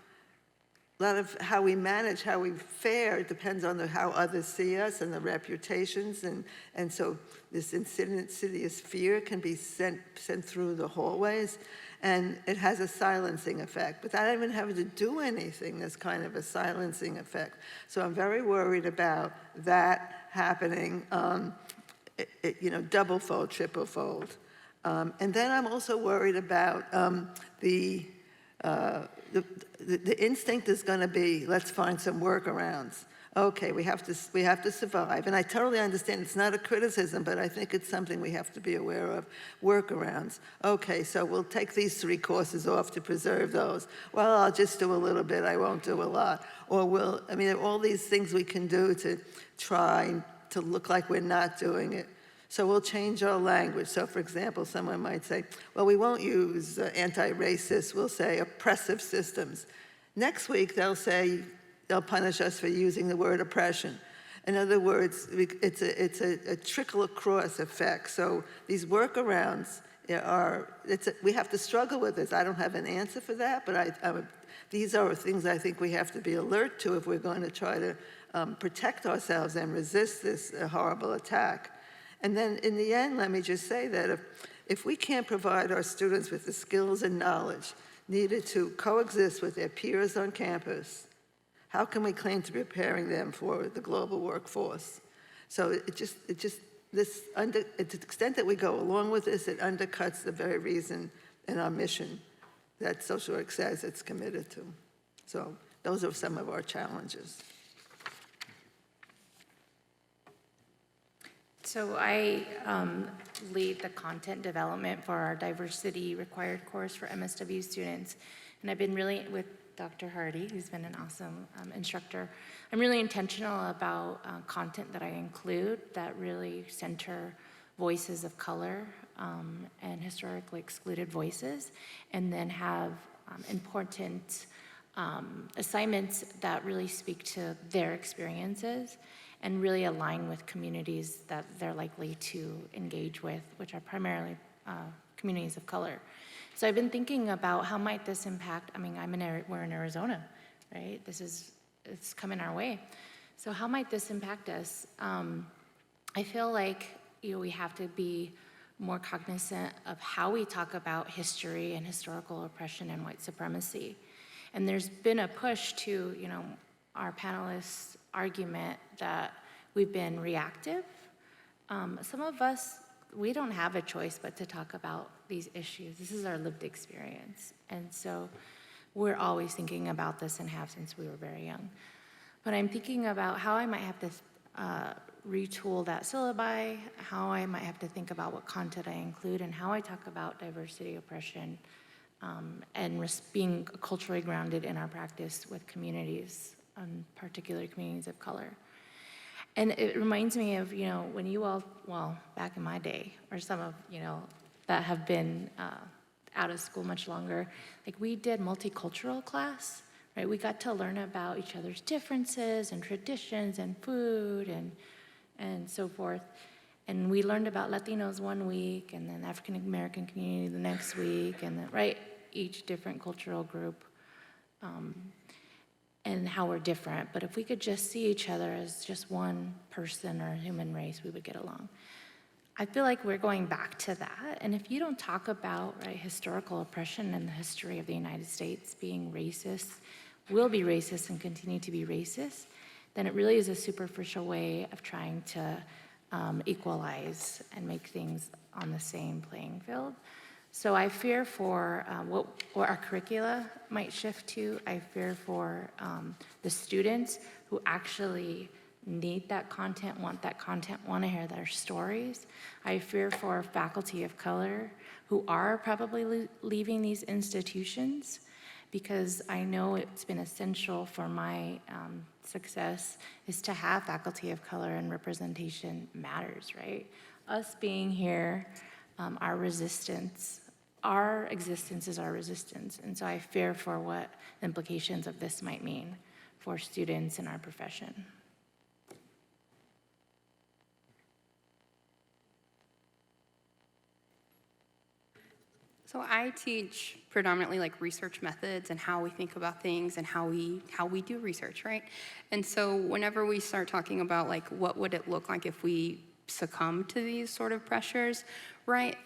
how we manage, how we fare, depends on how others see us and the reputations. And so this insidious fear can be sent through the hallways, and it has a silencing effect. Without even having to do anything, there's kind of a silencing effect. So I'm very worried about that happening, double-fold, triple-fold. And then I'm also worried about the instinct is going to be, let's find some workarounds. Okay, we have to survive. And I totally understand it's not a criticism, but I think it's something we have to be aware of. Workarounds. Okay, so we'll take these 3 courses off to preserve those. Well, I'll just do a little bit, I won't do a lot. Or all these things we can do to try to look like we're not doing it. So we'll change our language. So for example, someone might say, well, we won't use anti-racist, we'll say oppressive systems. Next week, they'll punish us for using the word oppression. In other words, it's a trickle-across effect. So these workarounds we have to struggle with this. I don't have an answer for that, but these are things I think we have to be alert to if we're going to try to protect ourselves and resist this horrible attack. And then in the end, let me just say that if we can't provide our students with the skills and knowledge needed to coexist with their peers on campus, how can we claim to be preparing them for the global workforce? So to the extent that we go along with this, it undercuts the very reason and our mission that social work says it's committed to. So those are some of our challenges. So I lead the content development for our diversity required course for MSW students. And I've been really, with Dr. Harty, who's been an awesome instructor, I'm really intentional about content that I include that really center voices of color and historically excluded voices, and then have important assignments that really speak to their experiences and really align with communities that they're likely to engage with, which are primarily communities of color. So I've been thinking about how might this impact, we're in Arizona, right? It's coming our way. So how might this impact us? I feel like we have to be more cognizant of how we talk about history and historical oppression and white supremacy. And there's been a push to, our panelists' argument that we've been reactive. Some of us, we don't have a choice but to talk about these issues. This is our lived experience. And so we're always thinking about this and have since we were very young. But I'm thinking about how I might have to retool that syllabi, how I might have to think about what content I include, and how I talk about diversity, oppression, and being culturally grounded in our practice with communities, particularly communities of color. And it reminds me of, when you all, back in my day, or some of, that have been out of school much longer, like we did multicultural class, right? We got to learn about each other's differences and traditions and food and so forth. And we learned about Latinos one week, and then African American community the next week, and then, right, each different cultural group, and how we're different. But if we could just see each other as just one person or human race, we would get along. I feel like we're going back to that. And if you don't talk about, right, historical oppression and the history of the United States being racist, will be racist and continue to be racist, then it really is a superficial way of trying to equalize and make things on the same playing field. So I fear for what our curricula might shift to. I fear for the students who actually need that content, want to hear their stories. I fear for faculty of color who are probably leaving these institutions, because I know it's been essential for my success is to have faculty of color, and representation matters, right? Us being here, our existence is our resistance. And so I fear for what the implications of this might mean for students in our profession. So I teach predominantly like research methods and how we think about things and how we do research, right? And so whenever we start talking about like what would it look like if we succumb to these sort of pressures, right?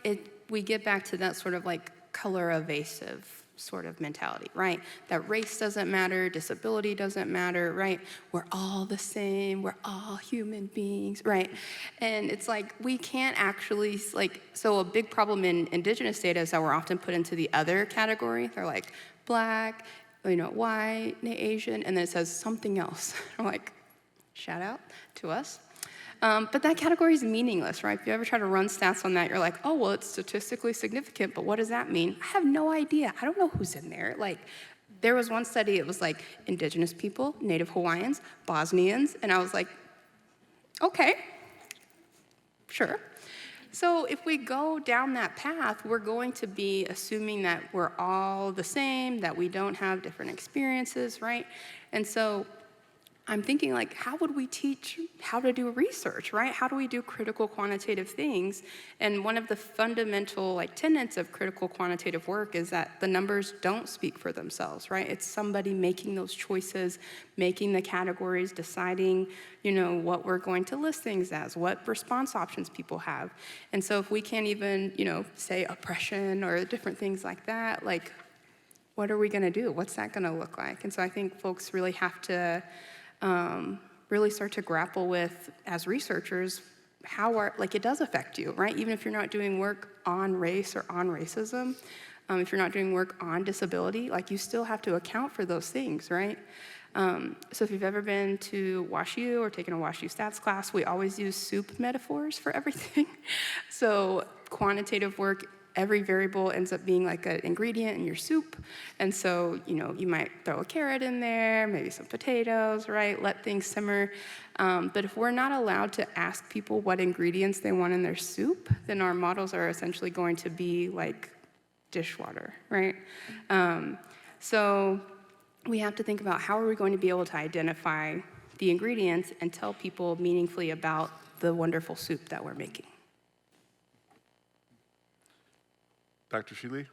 We get back to that sort of like color evasive sort of mentality, right? That race doesn't matter, disability doesn't matter, right? We're all the same, we're all human beings, right? And it's like, we can't actually, like, so a big problem in Indigenous data is that we're often put into the other category. They're like Black, white, Asian, and then it says something else. I'm like, shout out to us. But that category is meaningless, right? If you ever try to run stats on that, you're like, oh, well, it's statistically significant, but what does that mean? I have no idea. I don't know who's in there. Like, there was one study, it was like Indigenous people, Native Hawaiians, Bosnians, and I was like, okay, sure. So if we go down that path, we're going to be assuming that we're all the same, that we don't have different experiences, right? And so I'm thinking, like, how would we teach how to do research, right? How do we do critical quantitative things? And one of the fundamental, like, tenets of critical quantitative work is that the numbers don't speak for themselves, right? It's somebody making those choices, making the categories, deciding, what we're going to list things as, what response options people have. And so if we can't even, say oppression or different things like that, like, what are we gonna do? What's that gonna look like? And so I think folks really have to really start to grapple with, as researchers, it does affect you, right? Even if you're not doing work on race or on racism, if you're not doing work on disability, like, you still have to account for those things, right? So if you've ever been to WashU or taken a WashU stats class, we always use soup metaphors for everything. So quantitative work, every variable ends up being like an ingredient in your soup. And so, you might throw a carrot in there, maybe some potatoes, right? Let things simmer. But if we're not allowed to ask people what ingredients they want in their soup, then our models are essentially going to be like dishwater, right? So we have to think about how are we going to be able to identify the ingredients and tell people meaningfully about the wonderful soup that we're making. Dr. Schiele?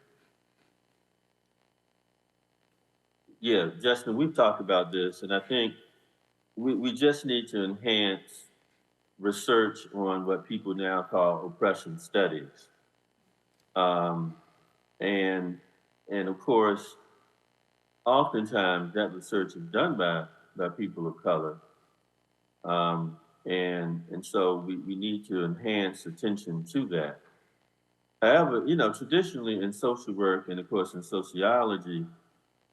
Yeah, Justin, we've talked about this, and I think we just need to enhance research on what people now call oppression studies. And of course, oftentimes that research is done by people of color. And so we need to enhance attention to that. However, traditionally in social work and of course in sociology,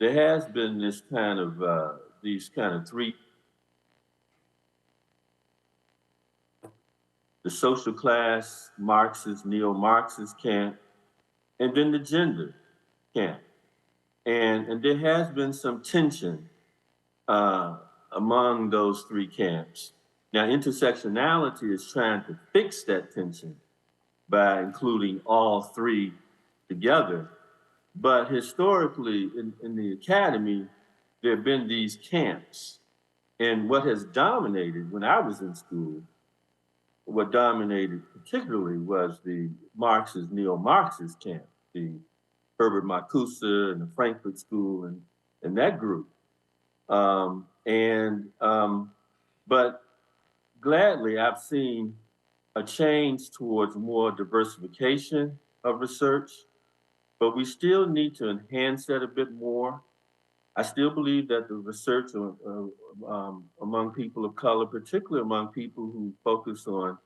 there has been this kind of, these kind of three, the social class, Marxist, neo-Marxist camp, and then the gender camp. And there has been some tension among those three camps. Now, intersectionality is trying to fix that tension by including all three together. But historically, in the academy, there have been these camps. And what has dominated when I was in school, what dominated particularly was the Marxist, neo-Marxist camp, the Herbert Marcuse and the Frankfurt School and that group. But gladly, I've seen a change towards more diversification of research, but we still need to enhance that a bit more. I still believe that the research among people of color, particularly among people who focus on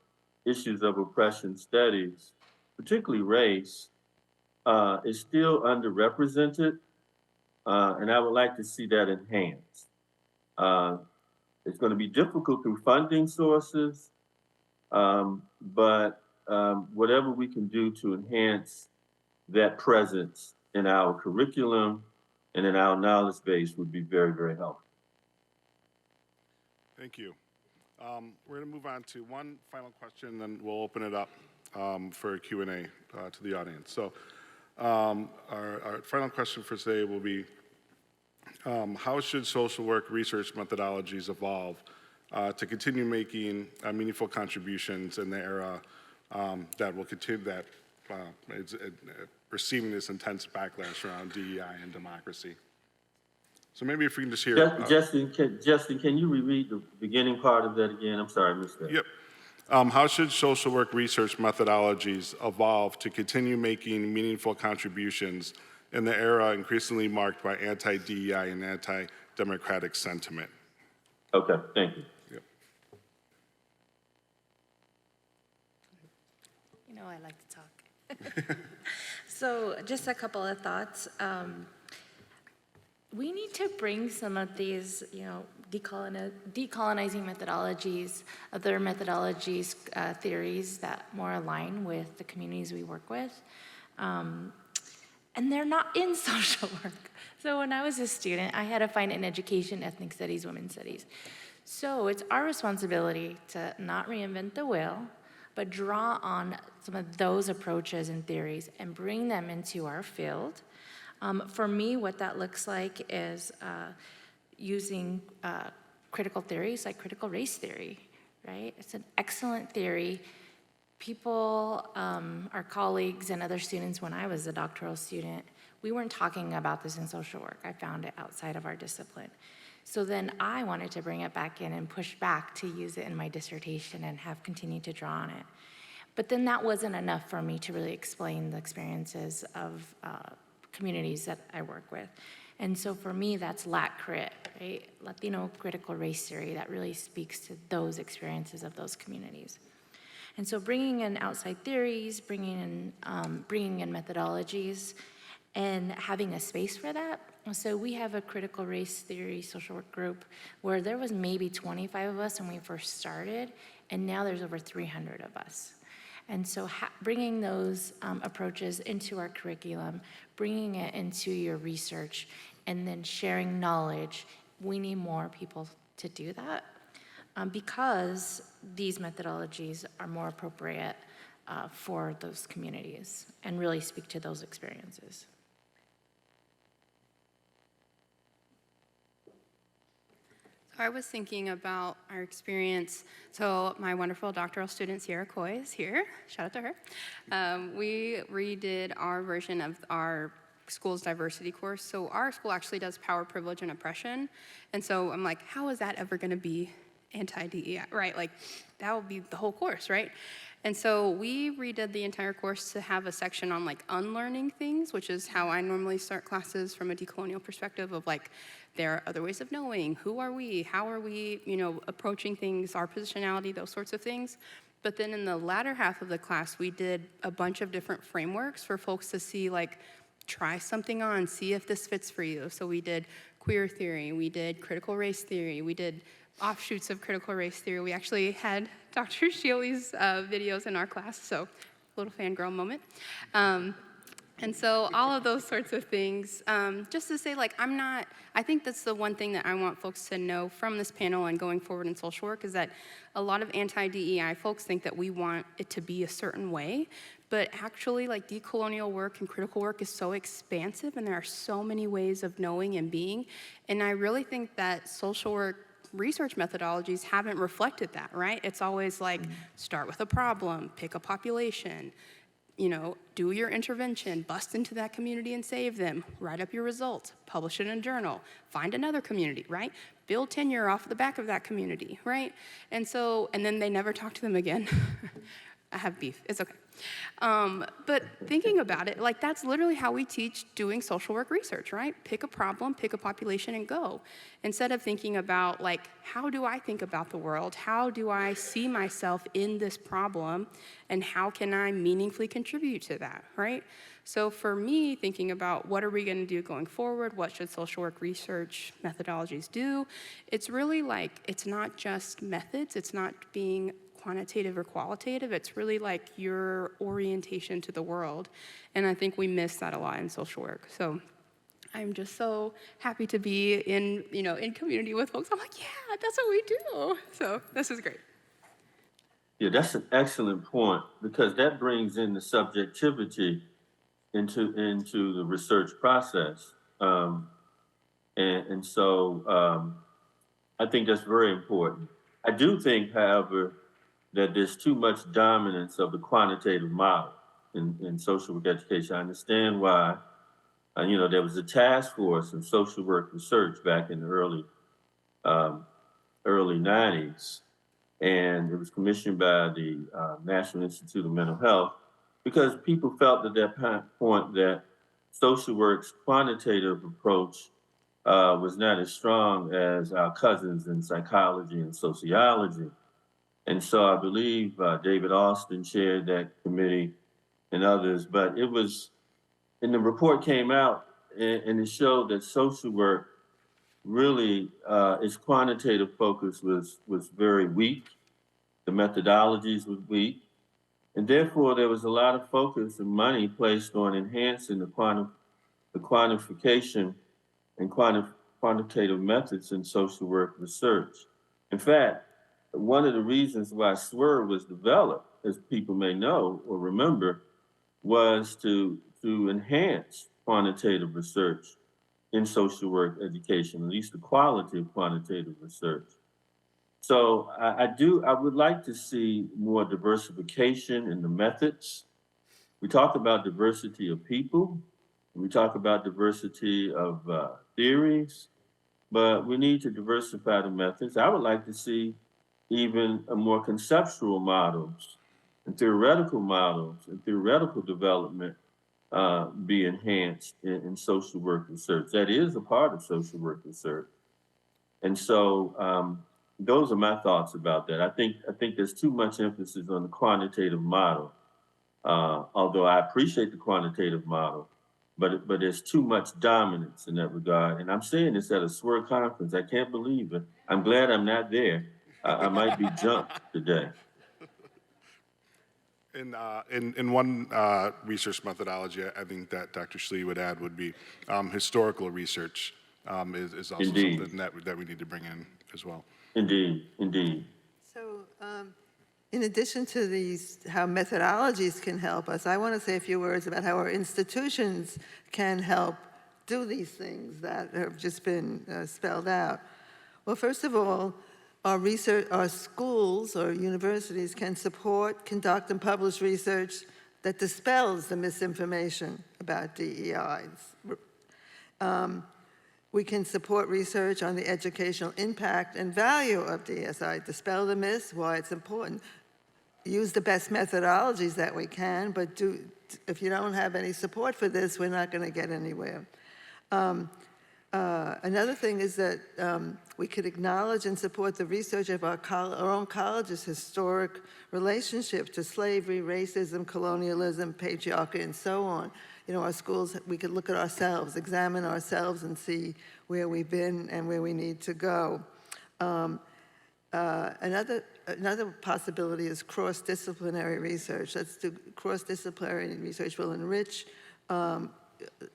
issues of oppression studies, particularly race, is still underrepresented, and I would like to see that enhanced. It's going to be difficult through funding sources, but whatever we can do to enhance that presence in our curriculum and in our knowledge base would be very, very helpful. Thank you. We're going to move on to one final question, then we'll open it up for a Q&A to the audience. So our final question for today will be, how should social work research methodologies evolve to continue making meaningful contributions in the era that will continue that it's receiving this intense backlash around DEI and democracy? So maybe if we can just hear... Justin, can you reread the beginning part of that again? I'm sorry, I missed that. Yep. How should social work research methodologies evolve to continue making meaningful contributions in the era increasingly marked by anti-DEI and anti-democratic sentiment? Okay, thank you. Yep. You know, I like to talk. So just a couple of thoughts. We need to bring some of these, decolonizing methodologies, other methodologies, theories that more align with the communities we work with. And they're not in social work. So when I was a student, I had to find it in education, ethnic studies, women's studies. So it's our responsibility to not reinvent the wheel, but draw on some of those approaches and theories and bring them into our field. For me, what that looks like is using critical theories like critical race theory, right? It's an excellent theory. People, our colleagues and other students, when I was a doctoral student, we weren't talking about this in social work. I found it outside of our discipline. So then I wanted to bring it back in and push back to use it in my dissertation and have continued to draw on it. But then that wasn't enough for me to really explain the experiences of communities that I work with. And so for me, that's LAT-CRIT, right? Latino critical race theory that really speaks to those experiences of those communities. And so bringing in outside theories, bringing in methodologies, and having a space for that. So we have a critical race theory social work group where there was maybe 25 of us when we first started, and now there's over 300 of us. And so bringing those approaches into our curriculum, bringing it into your research, and then sharing knowledge, we need more people to do that because these methodologies are more appropriate for those communities and really speak to those experiences. I was thinking about our experience. So my wonderful doctoral student, Sierra Coy, is here. Shout out to her. We redid our version of our school's diversity course. So our school actually does power, privilege, and oppression. And so I'm like, how is that ever going to be anti-DEI, right? Like, that would be the whole course, right? And so we redid the entire course to have a section on like unlearning things, which is how I normally start classes from a decolonial perspective of like, there are other ways of knowing, who are we, how are we, approaching things, our positionality, those sorts of things. But then in the latter half of the class, we did a bunch of different frameworks for folks to see like, try something on, see if this fits for you. So we did queer theory, we did critical race theory, we did offshoots of critical race theory. We actually had Dr. Schiele's videos in our class, so a little fangirl moment. And so all of those sorts of things, just to say like, I think that's the one thing that I want folks to know from this panel and going forward in social work is that a lot of anti-DEI folks think that we want it to be a certain way, But actually, like, decolonial work and critical work is so expansive, and there are so many ways of knowing and being. And I really think that social work research methodologies haven't reflected that, right? It's always like, start with a problem, pick a population, you know, do your intervention, bust into that community and save them, write up your results, publish it in a journal, find another community, right? Build tenure off the back of that community, right? And then they never talk to them again. I have beef, it's okay. But thinking about it, like, that's literally how we teach doing social work research, right? Pick a problem, pick a population, and go. Instead of thinking about, like, how do I think about the world? How do I see myself in this problem? And how can I meaningfully contribute to that, right? So for me, thinking about what are we gonna do going forward? What should social work research methodologies do? It's really like, it's not just methods, it's not being quantitative or qualitative, it's really like your orientation to the world. And I think we miss that a lot in social work. So I'm just so happy to be in, you know, in community with folks. I'm like, yeah, that's what we do. So this is great. Yeah, that's an excellent point, because that brings in the subjectivity into the research process. And so I think that's very important. I do think, however, that there's too much dominance of the quantitative model in social work education. I understand why, you know, there was a task force in social work research back in the early 90s, and it was commissioned by the National Institute of Mental Health, because people felt at that point that social work's quantitative approach was not as strong as our cousins in psychology and sociology. And so I believe David Austin chaired that committee and others, but it was, and the report came out and it showed that social work really, its quantitative focus was very weak. The methodologies were weak. And therefore there was a lot of focus and money placed on enhancing the quantification and quantitative methods in social work research. In fact, one of the reasons why SWR was developed, as people may know or remember, was to enhance quantitative research in social work education, at least the quality of quantitative research. So I would like to see more diversification in the methods. We talk about diversity of people, we talk about diversity of theories, but we need to diversify the methods. I would like to see even a more conceptual models and theoretical development be enhanced in social work research. That is a part of social work research. And so those are my thoughts about that. I think there's too much emphasis on the quantitative model, although I appreciate the quantitative model, but there's too much dominance in that regard. And I'm saying this at a SWR conference. I can't believe it. I'm glad I'm not there. I might be jumped today. In one research methodology, I think that Dr. Schiele would add would be historical research is also Indeed. something that we need to bring in as well. Indeed, indeed. So in addition to these, how methodologies can help us, I want to say a few words about how our institutions can help do these things that have just been spelled out. Well, first of all, our schools or universities can support, conduct, and publish research that dispels the misinformation about DEIs. We can support research on the educational impact and value of DSI, dispel the myths, why it's important. Use the best methodologies that we can, but if you don't have any support for this, we're not going to get anywhere. Another thing is that we could acknowledge and support the research of our own college's historic relationship to slavery, racism, colonialism, patriarchy, and so on. You know, our schools, we could look at ourselves, examine ourselves, and see where we've been and where we need to go. Another possibility is cross-disciplinary research. Cross-disciplinary research will enrich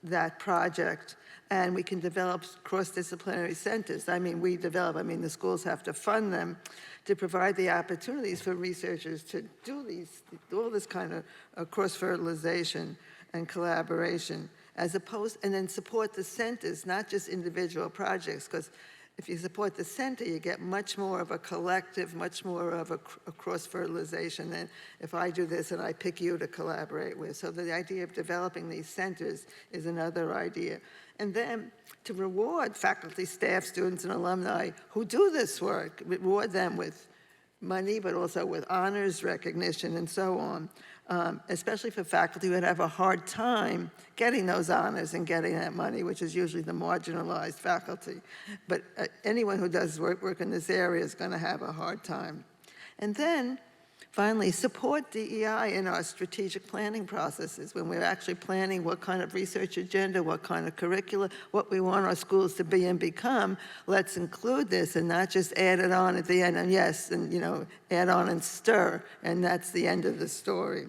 that project, and we can develop cross-disciplinary centers. The schools have to fund them to provide the opportunities for researchers to do all this kind of cross-fertilization and collaboration, and then support the centers, not just individual projects, because if you support the center, you get much more of a collective, much more of a cross-fertilization than if I do this and I pick you to collaborate with. So the idea of developing these centers is another idea. And then to reward faculty, staff, students, and alumni who do this work, reward them with money, but also with honors, recognition, and so on, especially for faculty who would have a hard time getting those honors and getting that money, which is usually the marginalized faculty. But anyone who does work in this area is going to have a hard time. And then, finally, support DEI in our strategic planning processes when we're actually planning what kind of research agenda, what kind of curricula, what we want our schools to be and become. Let's include this and not just add it on at the end. And yes, and add on and stir, and that's the end of the story.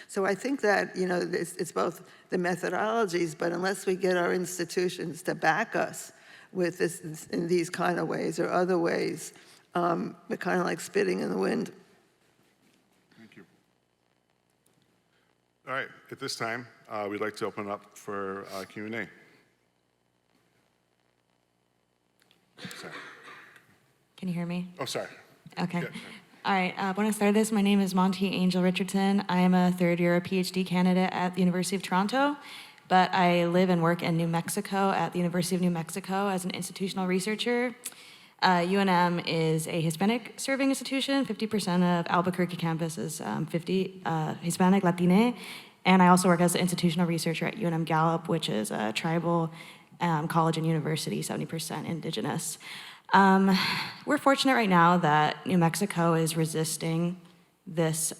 So I think that it's both the methodologies, but unless we get our institutions to back us with this in these kind of ways or other ways, we're kind of like spitting in the wind. All right, at this time, we'd like to open up for Q&A. Sorry. Can you hear me? Oh, sorry. Okay. Yeah. All right, when I started this, my name is Monty Angel Richardson. I am a third-year PhD candidate at the University of Toronto, but I live and work in New Mexico at the University of New Mexico as an institutional researcher. UNM is a Hispanic-serving institution. 50% of Albuquerque campus is Hispanic, Latine. And I also work as an institutional researcher at UNM Gallup, which is a tribal college and university, 70% indigenous. We're fortunate right now that New Mexico is resisting these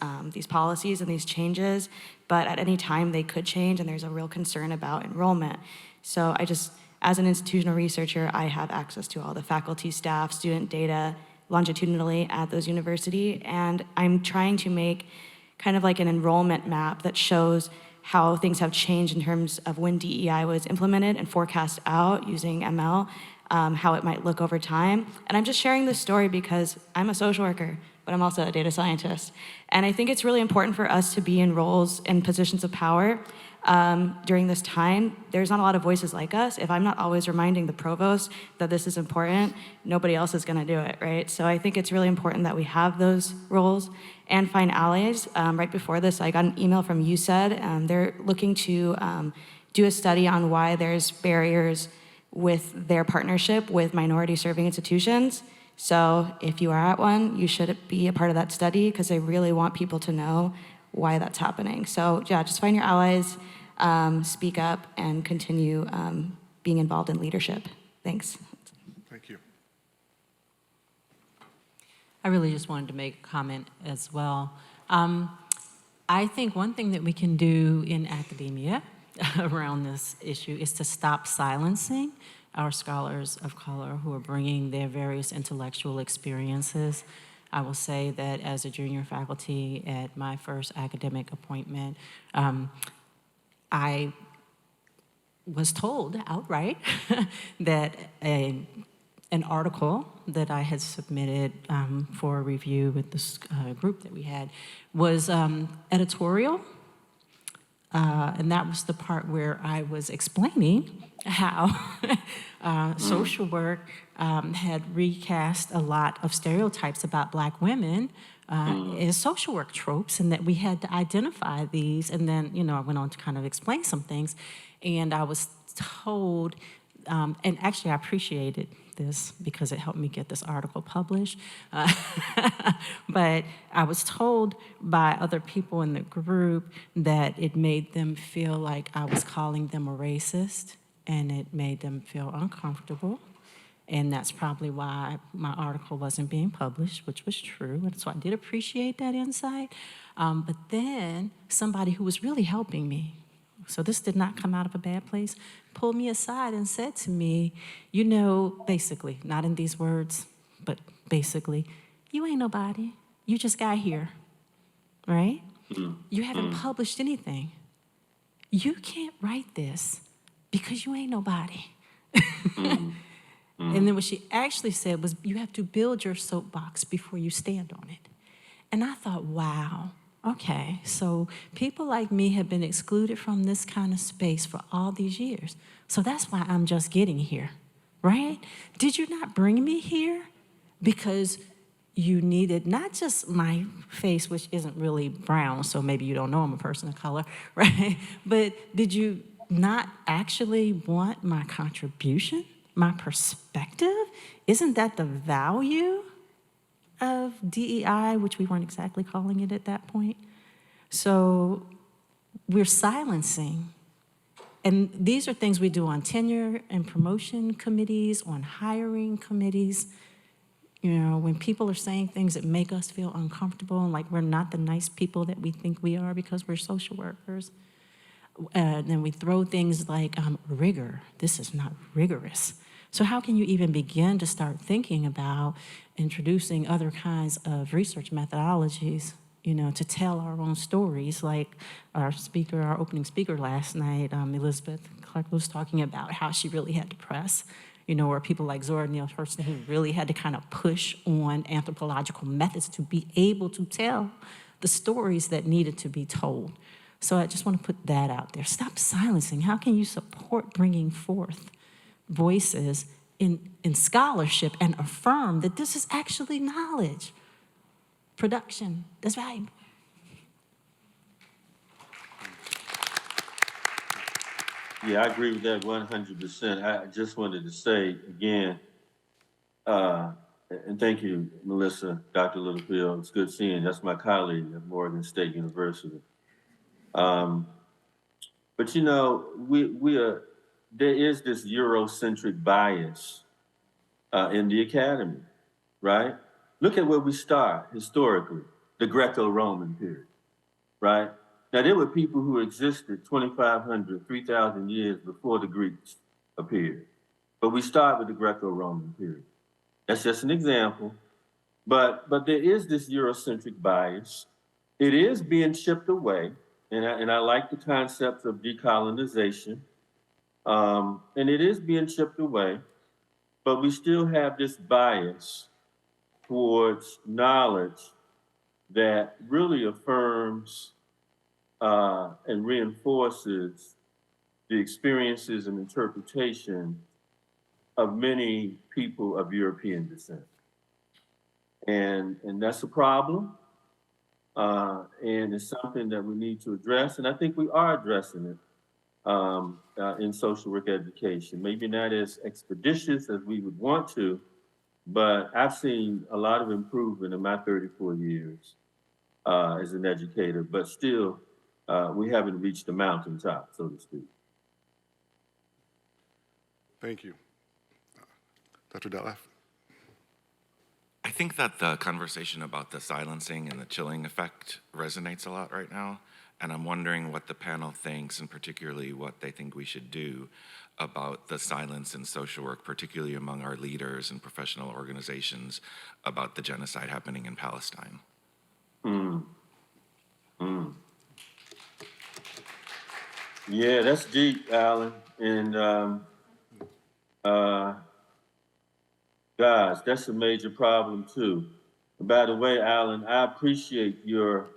policies and these changes, but at any time they could change, and there's a real concern about enrollment. So as an institutional researcher, I have access to all the faculty, staff, student data longitudinally at those universities, and I'm trying to make kind of like an enrollment map that shows how things have changed in terms of when DEI was implemented and forecast out using ML, how it might look over time. And I'm just sharing this story because I'm a social worker, but I'm also a data scientist. And I think it's really important for us to be in roles and positions of power during this time. There's not a lot of voices like us. If I'm not always reminding the provost that this is important, nobody else is gonna do it, right? So I think it's really important that we have those roles and find allies. Right before this, I got an email from USED. They're looking to do a study on why there's barriers with their partnership with minority-serving institutions. So if you are at one, you should be a part of that study because they really want people to know why that's happening. So yeah, just find your allies, speak up, and continue being involved in leadership. Thanks. Thank you. I really just wanted to make a comment as well. I think one thing that we can do in academia around this issue is to stop silencing our scholars of color who are bringing their various intellectual experiences. I will say that as a junior faculty at my first academic appointment, I was told outright that an article that I had submitted for review with this group that we had was editorial. And that was the part where I was explaining how social work had recast a lot of stereotypes about Black women as social work tropes, and that we had to identify these. And then, I went on to kind of explain some things. And I was told, and actually I appreciated this because it helped me get this article published. But I was told by other people in the group that it made them feel like I was calling them a racist, and it made them feel uncomfortable. And that's probably why my article wasn't being published, which was true. And so I did appreciate that insight. But then somebody who was really helping me, so this did not come out of a bad place, pulled me aside and said to me, basically, not in these words, but basically, you ain't nobody. You just got here, right? You haven't published anything. you can't write this because you ain't nobody. And then what she actually said was, you have to build your soapbox before you stand on it. And I thought, wow, okay, so people like me have been excluded from this kind of space for all these years. So that's why I'm just getting here, right? Did you not bring me here because you needed not just my face, which isn't really brown, so maybe you don't know I'm a person of color, right? But did you not actually want my contribution, my perspective? Isn't that the value of DEI, which we weren't exactly calling it at that point? So we're silencing. And these are things we do on tenure and promotion committees, on hiring committees. You know, when people are saying things that make us feel uncomfortable and like we're not the nice people that we think we are because we're social workers. Then we throw things like rigor. This is not rigorous. So how can you even begin to start thinking about introducing other kinds of research methodologies, you know, to tell our own stories? Like our opening speaker last night, Elizabeth Clark, was talking about how she really had to press, you know, or people like Zora Neale Hurston, who really had to kind of push on anthropological methods to be able to tell the stories that needed to be told. So I just want to put that out there. Stop silencing. How can you support bringing forth voices in scholarship and affirm that this is actually knowledge, production that's valuable? Yeah, I agree with that 100%. I just wanted to say again, and thank you, Melissa, Dr. Littlefield. It's good seeing you. That's my colleague at Morgan State University. But you know, there is this Eurocentric bias in the academy, right? Look at where we start historically, the Greco-Roman period, right? Now, there were people who existed 2,500, 3,000 years before the Greeks appeared. But we start with the Greco-Roman period. That's just an example. But there is this Eurocentric bias. It is being chipped away. And I like the concept of decolonization. And it is being chipped away. But we still have this bias towards knowledge that really affirms and reinforces the experiences and interpretation of many people of European descent. And that's a problem. And it's something that we need to address. And I think we are addressing it in social work education. Maybe not as expeditious as we would want to, but I've seen a lot of improvement in my 34 years as an educator, but still, we haven't reached the mountaintop, so to speak. Thank you. Dr. Detlef? I think that the conversation about the silencing and the chilling effect resonates a lot right now. And I'm wondering what the panel thinks, and particularly what they think we should do about the silence in social work, particularly among our leaders and professional organizations, about the genocide happening in Palestine. Yeah, that's deep, Alan. And guys, that's a major problem too. And by the way, Alan, I appreciate your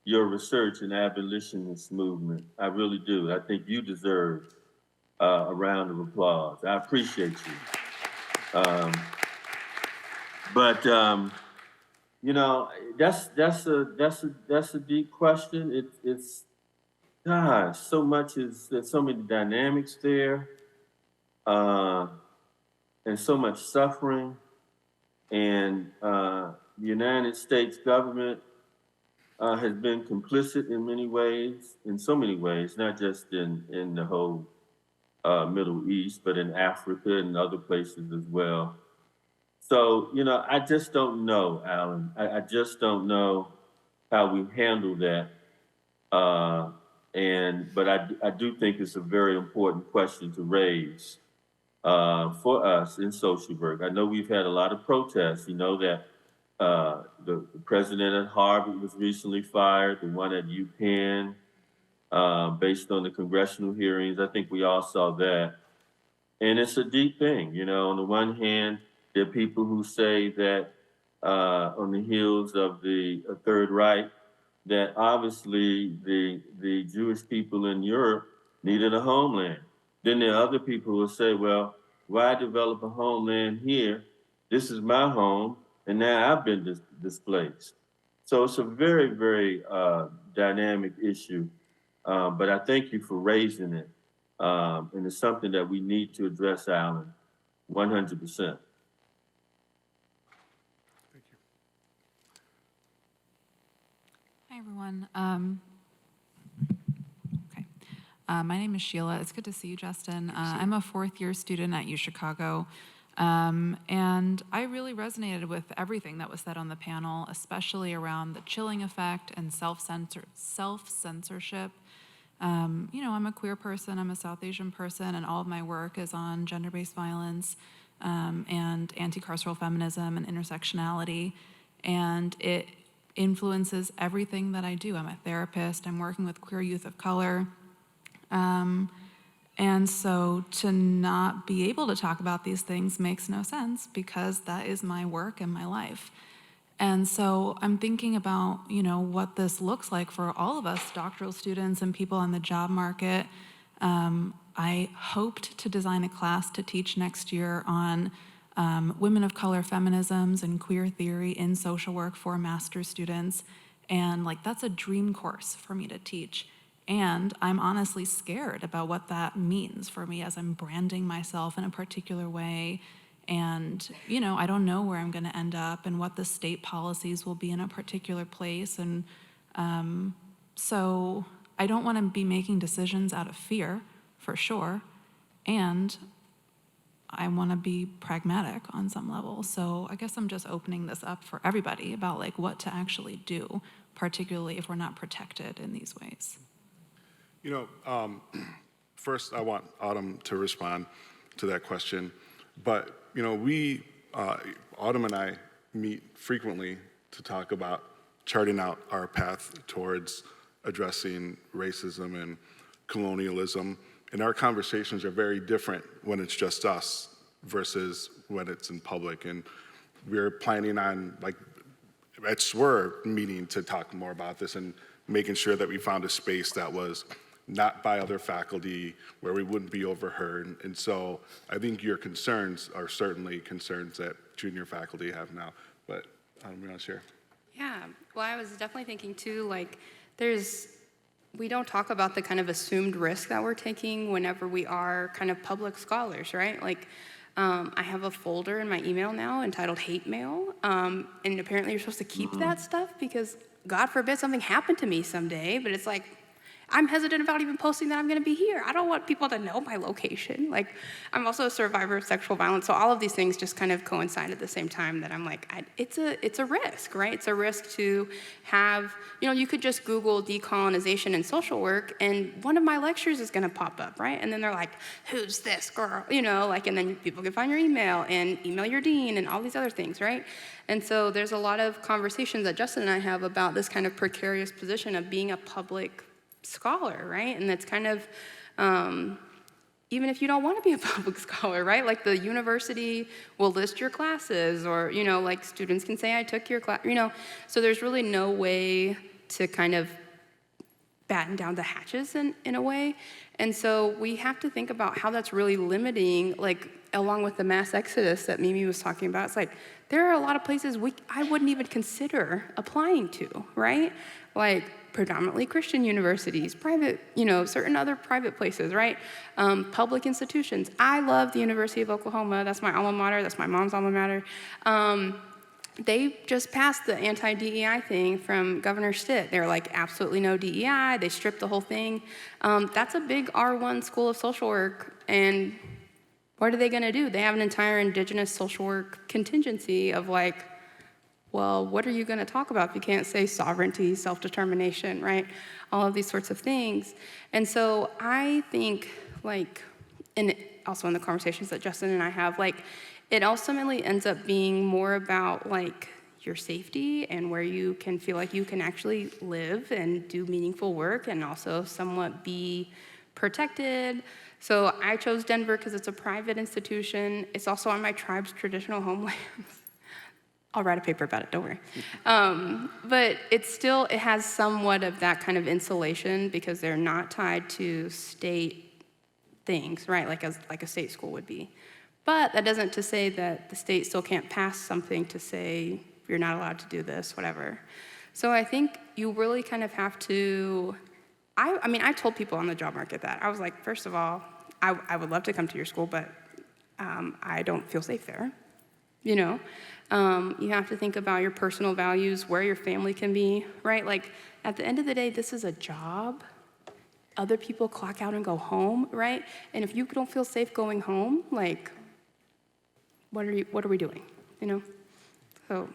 research in abolitionist movement. I really do. I think you deserve a round of applause. I appreciate you. But you know, that's a deep question. It's gosh, there's so many dynamics there, and so much suffering, and the United States government has been complicit in many ways, in so many ways, not just in the whole Middle East, but in Africa and other places as well. So, you know, I just don't know, Alan. I just don't know how we handle that. But I do think it's a very important question to raise for us in social work. I know we've had a lot of protests. You know that the president at Harvard was recently fired, the one at UPenn, based on the congressional hearings. I think we all saw that. And it's a deep thing, you know. On the one hand, there are people who say that on the heels of the Third Reich, that obviously the Jewish people in Europe needed a homeland. Then there are other people who will say, well, why develop a homeland here? This is my home, and now I've been displaced. So it's a very, very dynamic issue. But I thank you for raising it. And it's something that we need to address, Alan, 100%. Hi, everyone. My name is Schiele. It's good to see you, Justin. I'm a fourth-year student at UChicago, and I really resonated with everything that was said on the panel, especially around the chilling effect and self-censorship. You know, I'm a queer person, I'm a South Asian person, and all of my work is on gender-based violence and anti-carceral feminism and intersectionality, and it influences everything that I do. I'm a therapist, I'm working with queer youth of color, and so to not be able to talk about these things makes no sense because that is my work and my life. And so I'm thinking about, you know, what this looks like for all of us doctoral students and people on the job market. I hoped to design a class to teach next year on women of color feminisms and queer theory in social work for master's students. And like, that's a dream course for me to teach. And I'm honestly scared about what that means for me as I'm branding myself in a particular way. And, you know, I don't know where I'm going to end up and what the state policies will be in a particular place. And so I don't want to be making decisions out of fear, for sure. And I want to be pragmatic on some level. So I guess I'm just opening this up for everybody about like what to actually do, particularly if we're not protected in these ways. You know, first I want Autumn to respond to that question, but you know, Autumn and I meet frequently to talk about charting out our path towards addressing racism and colonialism. And our conversations are very different when it's just us versus when it's in public. And we're planning on, like, at SSWR meeting to talk more about this and making sure that we found a space that was not by other faculty, where we wouldn't be overheard. And so I think your concerns are certainly concerns that junior faculty have now. But you want to share? Yeah, well, I was definitely thinking too, like, we don't talk about the kind of assumed risk that we're taking whenever we are kind of public scholars, right? Like, I have a folder in my email now entitled Hate Mail, and apparently you're supposed to keep that stuff because God forbid something happened to me someday, but it's like, I'm hesitant about even posting that I'm going to be here. I don't want people to know my location. Like, I'm also a survivor of sexual violence, so all of these things just kind of coincide at the same time that I'm like, it's a risk, right? It's a risk to have, you know, you could just Google decolonization and social work, and one of my lectures is going to pop up, right? And then they're like, who's this girl? You know, like, and then people can find your email and email your dean and all these other things, right? And so there's a lot of conversations that Justin and I have about this kind of precarious position of being a public scholar, right? And that's kind of, even if you don't want to be a public scholar, right? Like, the university will list your classes, or, you know, like, students can say, I took your class, you know? So there's really no way to kind of batten down the hatches in a way. And so we have to think about how that's really limiting, like, along with the mass exodus that Mimi was talking about. It's like, there are a lot of places I wouldn't even consider applying to, right? Like, predominantly Christian universities, private, you know, certain other private places, right? Public institutions. I love the University of Oklahoma. That's my alma mater. That's my mom's alma mater. They just passed the anti-DEI thing from Governor Stitt. They're like, absolutely no DEI. They stripped the whole thing. That's a big R1 school of social work. And what are they going to do? They have an entire indigenous social work contingency of like, well, what are you going to talk about if you can't say sovereignty, self-determination, right? All of these sorts of things. And so I think, like, and also in the conversations that Justin and I have, like, it ultimately ends up being more about, like, your safety and where you can feel like you can actually live and do meaningful work and also somewhat be protected. So I chose Denver because it's a private institution. It's also on my tribe's traditional homelands. I'll write a paper about it, don't worry. But it has somewhat of that kind of insulation because they're not tied to state things, right? Like a state school would be. But that doesn't to say that the state still can't pass something to say you're not allowed to do this, whatever. So I think you really kind of have to, I told people on the job market that. I was like, first of all, I would love to come to your school, but I don't feel safe there, you know? You have to think about your personal values, where your family can be, right? Like, at the end of the day, this is a job. Other people clock out and go home, right? And if you don't feel safe going home, like, what are we doing, you know? So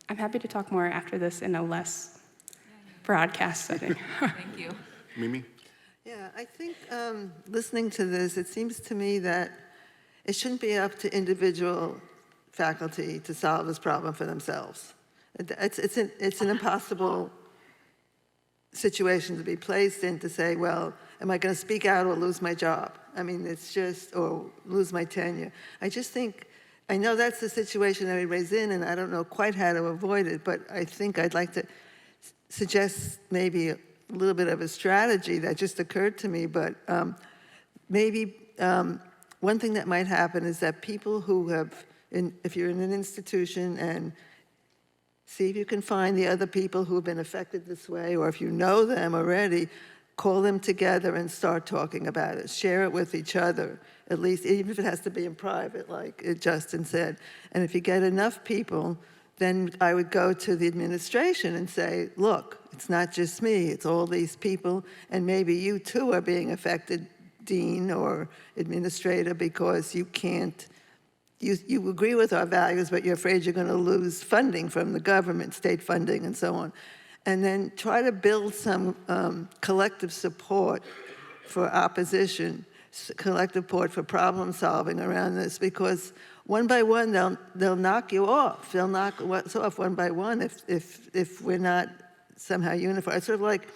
I'm happy to talk more after this in a less broadcast setting. Thank you. Mimi? Yeah, I think listening to this, it seems to me that it shouldn't be up to individual faculty to solve this problem for themselves. It's an impossible situation to be placed in to say, well, am I going to speak out or lose my job? I mean, it's just, or lose my tenure. I just think, I know that's the situation everybody's in, and I don't know quite how to avoid it, but I think I'd like to suggest maybe a little bit of a strategy that just occurred to me, but maybe one thing that might happen is that people who have, if you're in an institution, and see if you can find the other people who have been affected this way, or if you know them already, call them together and start talking about it. Share it with each other, at least, even if it has to be in private, like Justin said. And if you get enough people, then I would go to the administration and say, look, it's not just me, it's all these people, and maybe you too are being affected, dean or administrator, because you can't, you agree with our values, but you're afraid you're going to lose funding from the government, state funding and so on. And then try to build some collective support for opposition, collective support for problem solving around this, because one by one they'll knock you off. They'll knock us off one by one if we're not somehow unified. It's sort of like,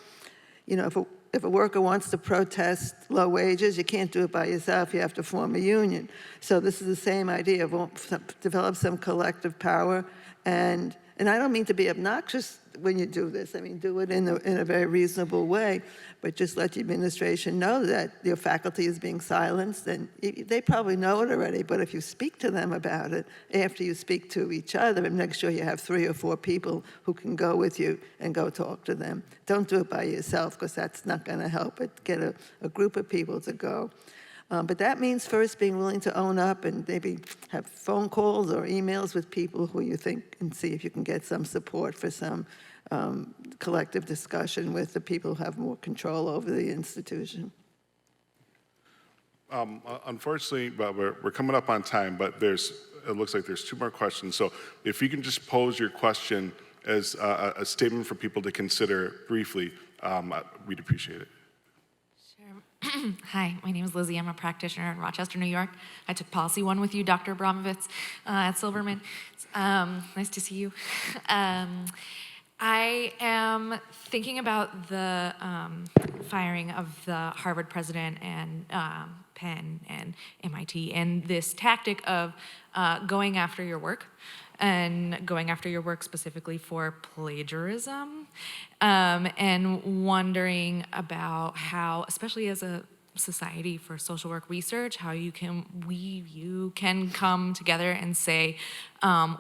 you know, if a worker wants to protest low wages, you can't do it by yourself. You have to form a union. So this is the same idea of develop some collective power. And I don't mean to be obnoxious when you do this. I mean, do it in a very reasonable way, but just let the administration know that your faculty is being silenced, and they probably know it already, but if you speak to them about it, after you speak to each other, and make sure you have 3 or 4 people who can go with you and go talk to them. Don't do it by yourself, because that's not going to help it. Get a group of people to go. But that means first being willing to own up and maybe have phone calls or emails with people who you think, and see if you can get some support for some collective discussion with the people who have more control over the institution. Unfortunately, well, we're coming up on time, but it looks like there's 2 more questions. So if you can just pose your question as a statement for people to consider briefly, we'd appreciate it. Hi, my name is Lizzie. I'm a practitioner in Rochester, New York. I took Policy 1 with you, Dr. Abramovitz, at Silverman. Nice to see you. I am thinking about the firing of the Harvard president and Penn and MIT, and this tactic of going after your work, and going after your work specifically for plagiarism, and wondering about how, especially as a society for social work research, how you can come together and say,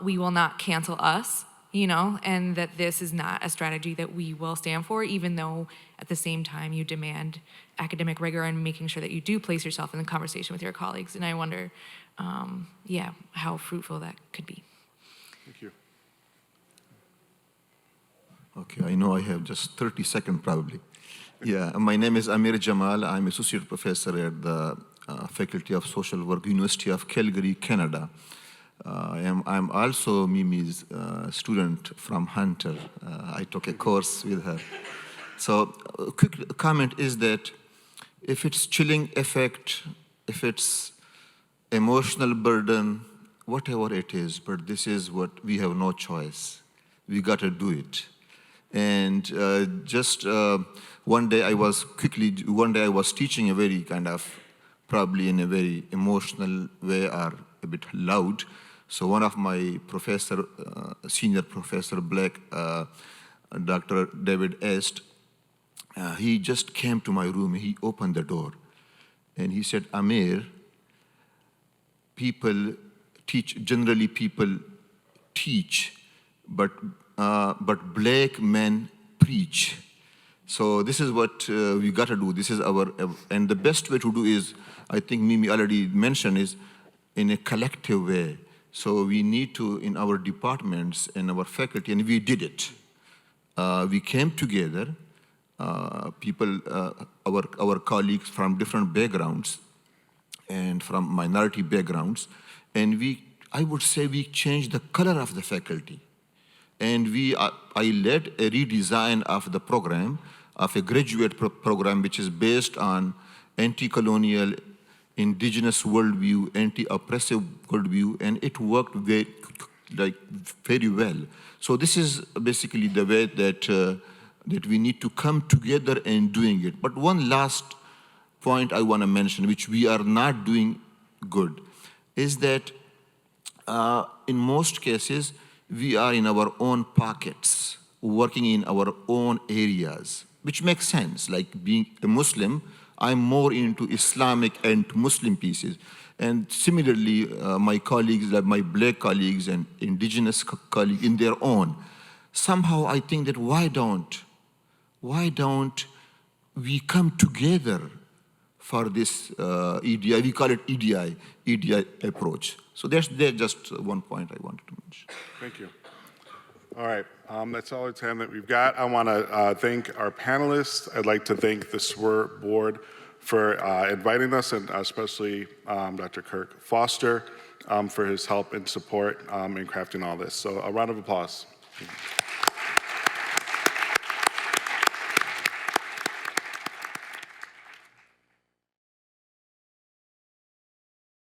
we will not cancel us, you know, and that this is not a strategy that we will stand for, even though at the same time you demand academic rigor and making sure that you do place yourself in the conversation with your colleagues. And I wonder, how fruitful that could be. Thank you. Okay, I know I have just 30 seconds probably. Yeah, my name is Amir Jamal. I'm associate professor at the Faculty of Social Work, University of Calgary, Canada. I'm also Mimi's student from Hunter. I took a course with her. So a quick comment is that if it's chilling effect, if it's emotional burden, whatever it is, but this is what we have no choice. We got to do it. And one day I was teaching a very kind of, probably in a very emotional way or a bit loud. So one of my professor, senior professor, Dr. David Est, he just came to my room, he opened the door, and he said, Amir, generally people teach, but black men preach. So this is what we got to do. This is and the best way to do is, I think Mimi already mentioned, is in a collective way. So we need to, in our departments and our faculty, and we did it. We came together, our colleagues from different backgrounds and from minority backgrounds, and I would say we changed the color of the faculty. And I led a redesign of the program, of a graduate program which is based on anti-colonial, indigenous worldview, anti-oppressive worldview, and it worked very well. So this is basically the way that we need to come together and doing it. But one last point I want to mention, which we are not doing good, is that in most cases, we are in our own pockets, working in our own areas, which makes sense. Like being a Muslim, I'm more into Islamic and Muslim pieces. And similarly, my colleagues, like my black colleagues and indigenous colleagues in their own. Somehow I think that why don't we come together for this EDI, we call it EDI approach. So there's just one point I wanted to mention. Thank you. All right, that's all the time that we've got. I want to thank our panelists. I'd like to thank the SWR board for inviting us, and especially Dr. Kirk Foster for his help and support in crafting all this. So a round of applause.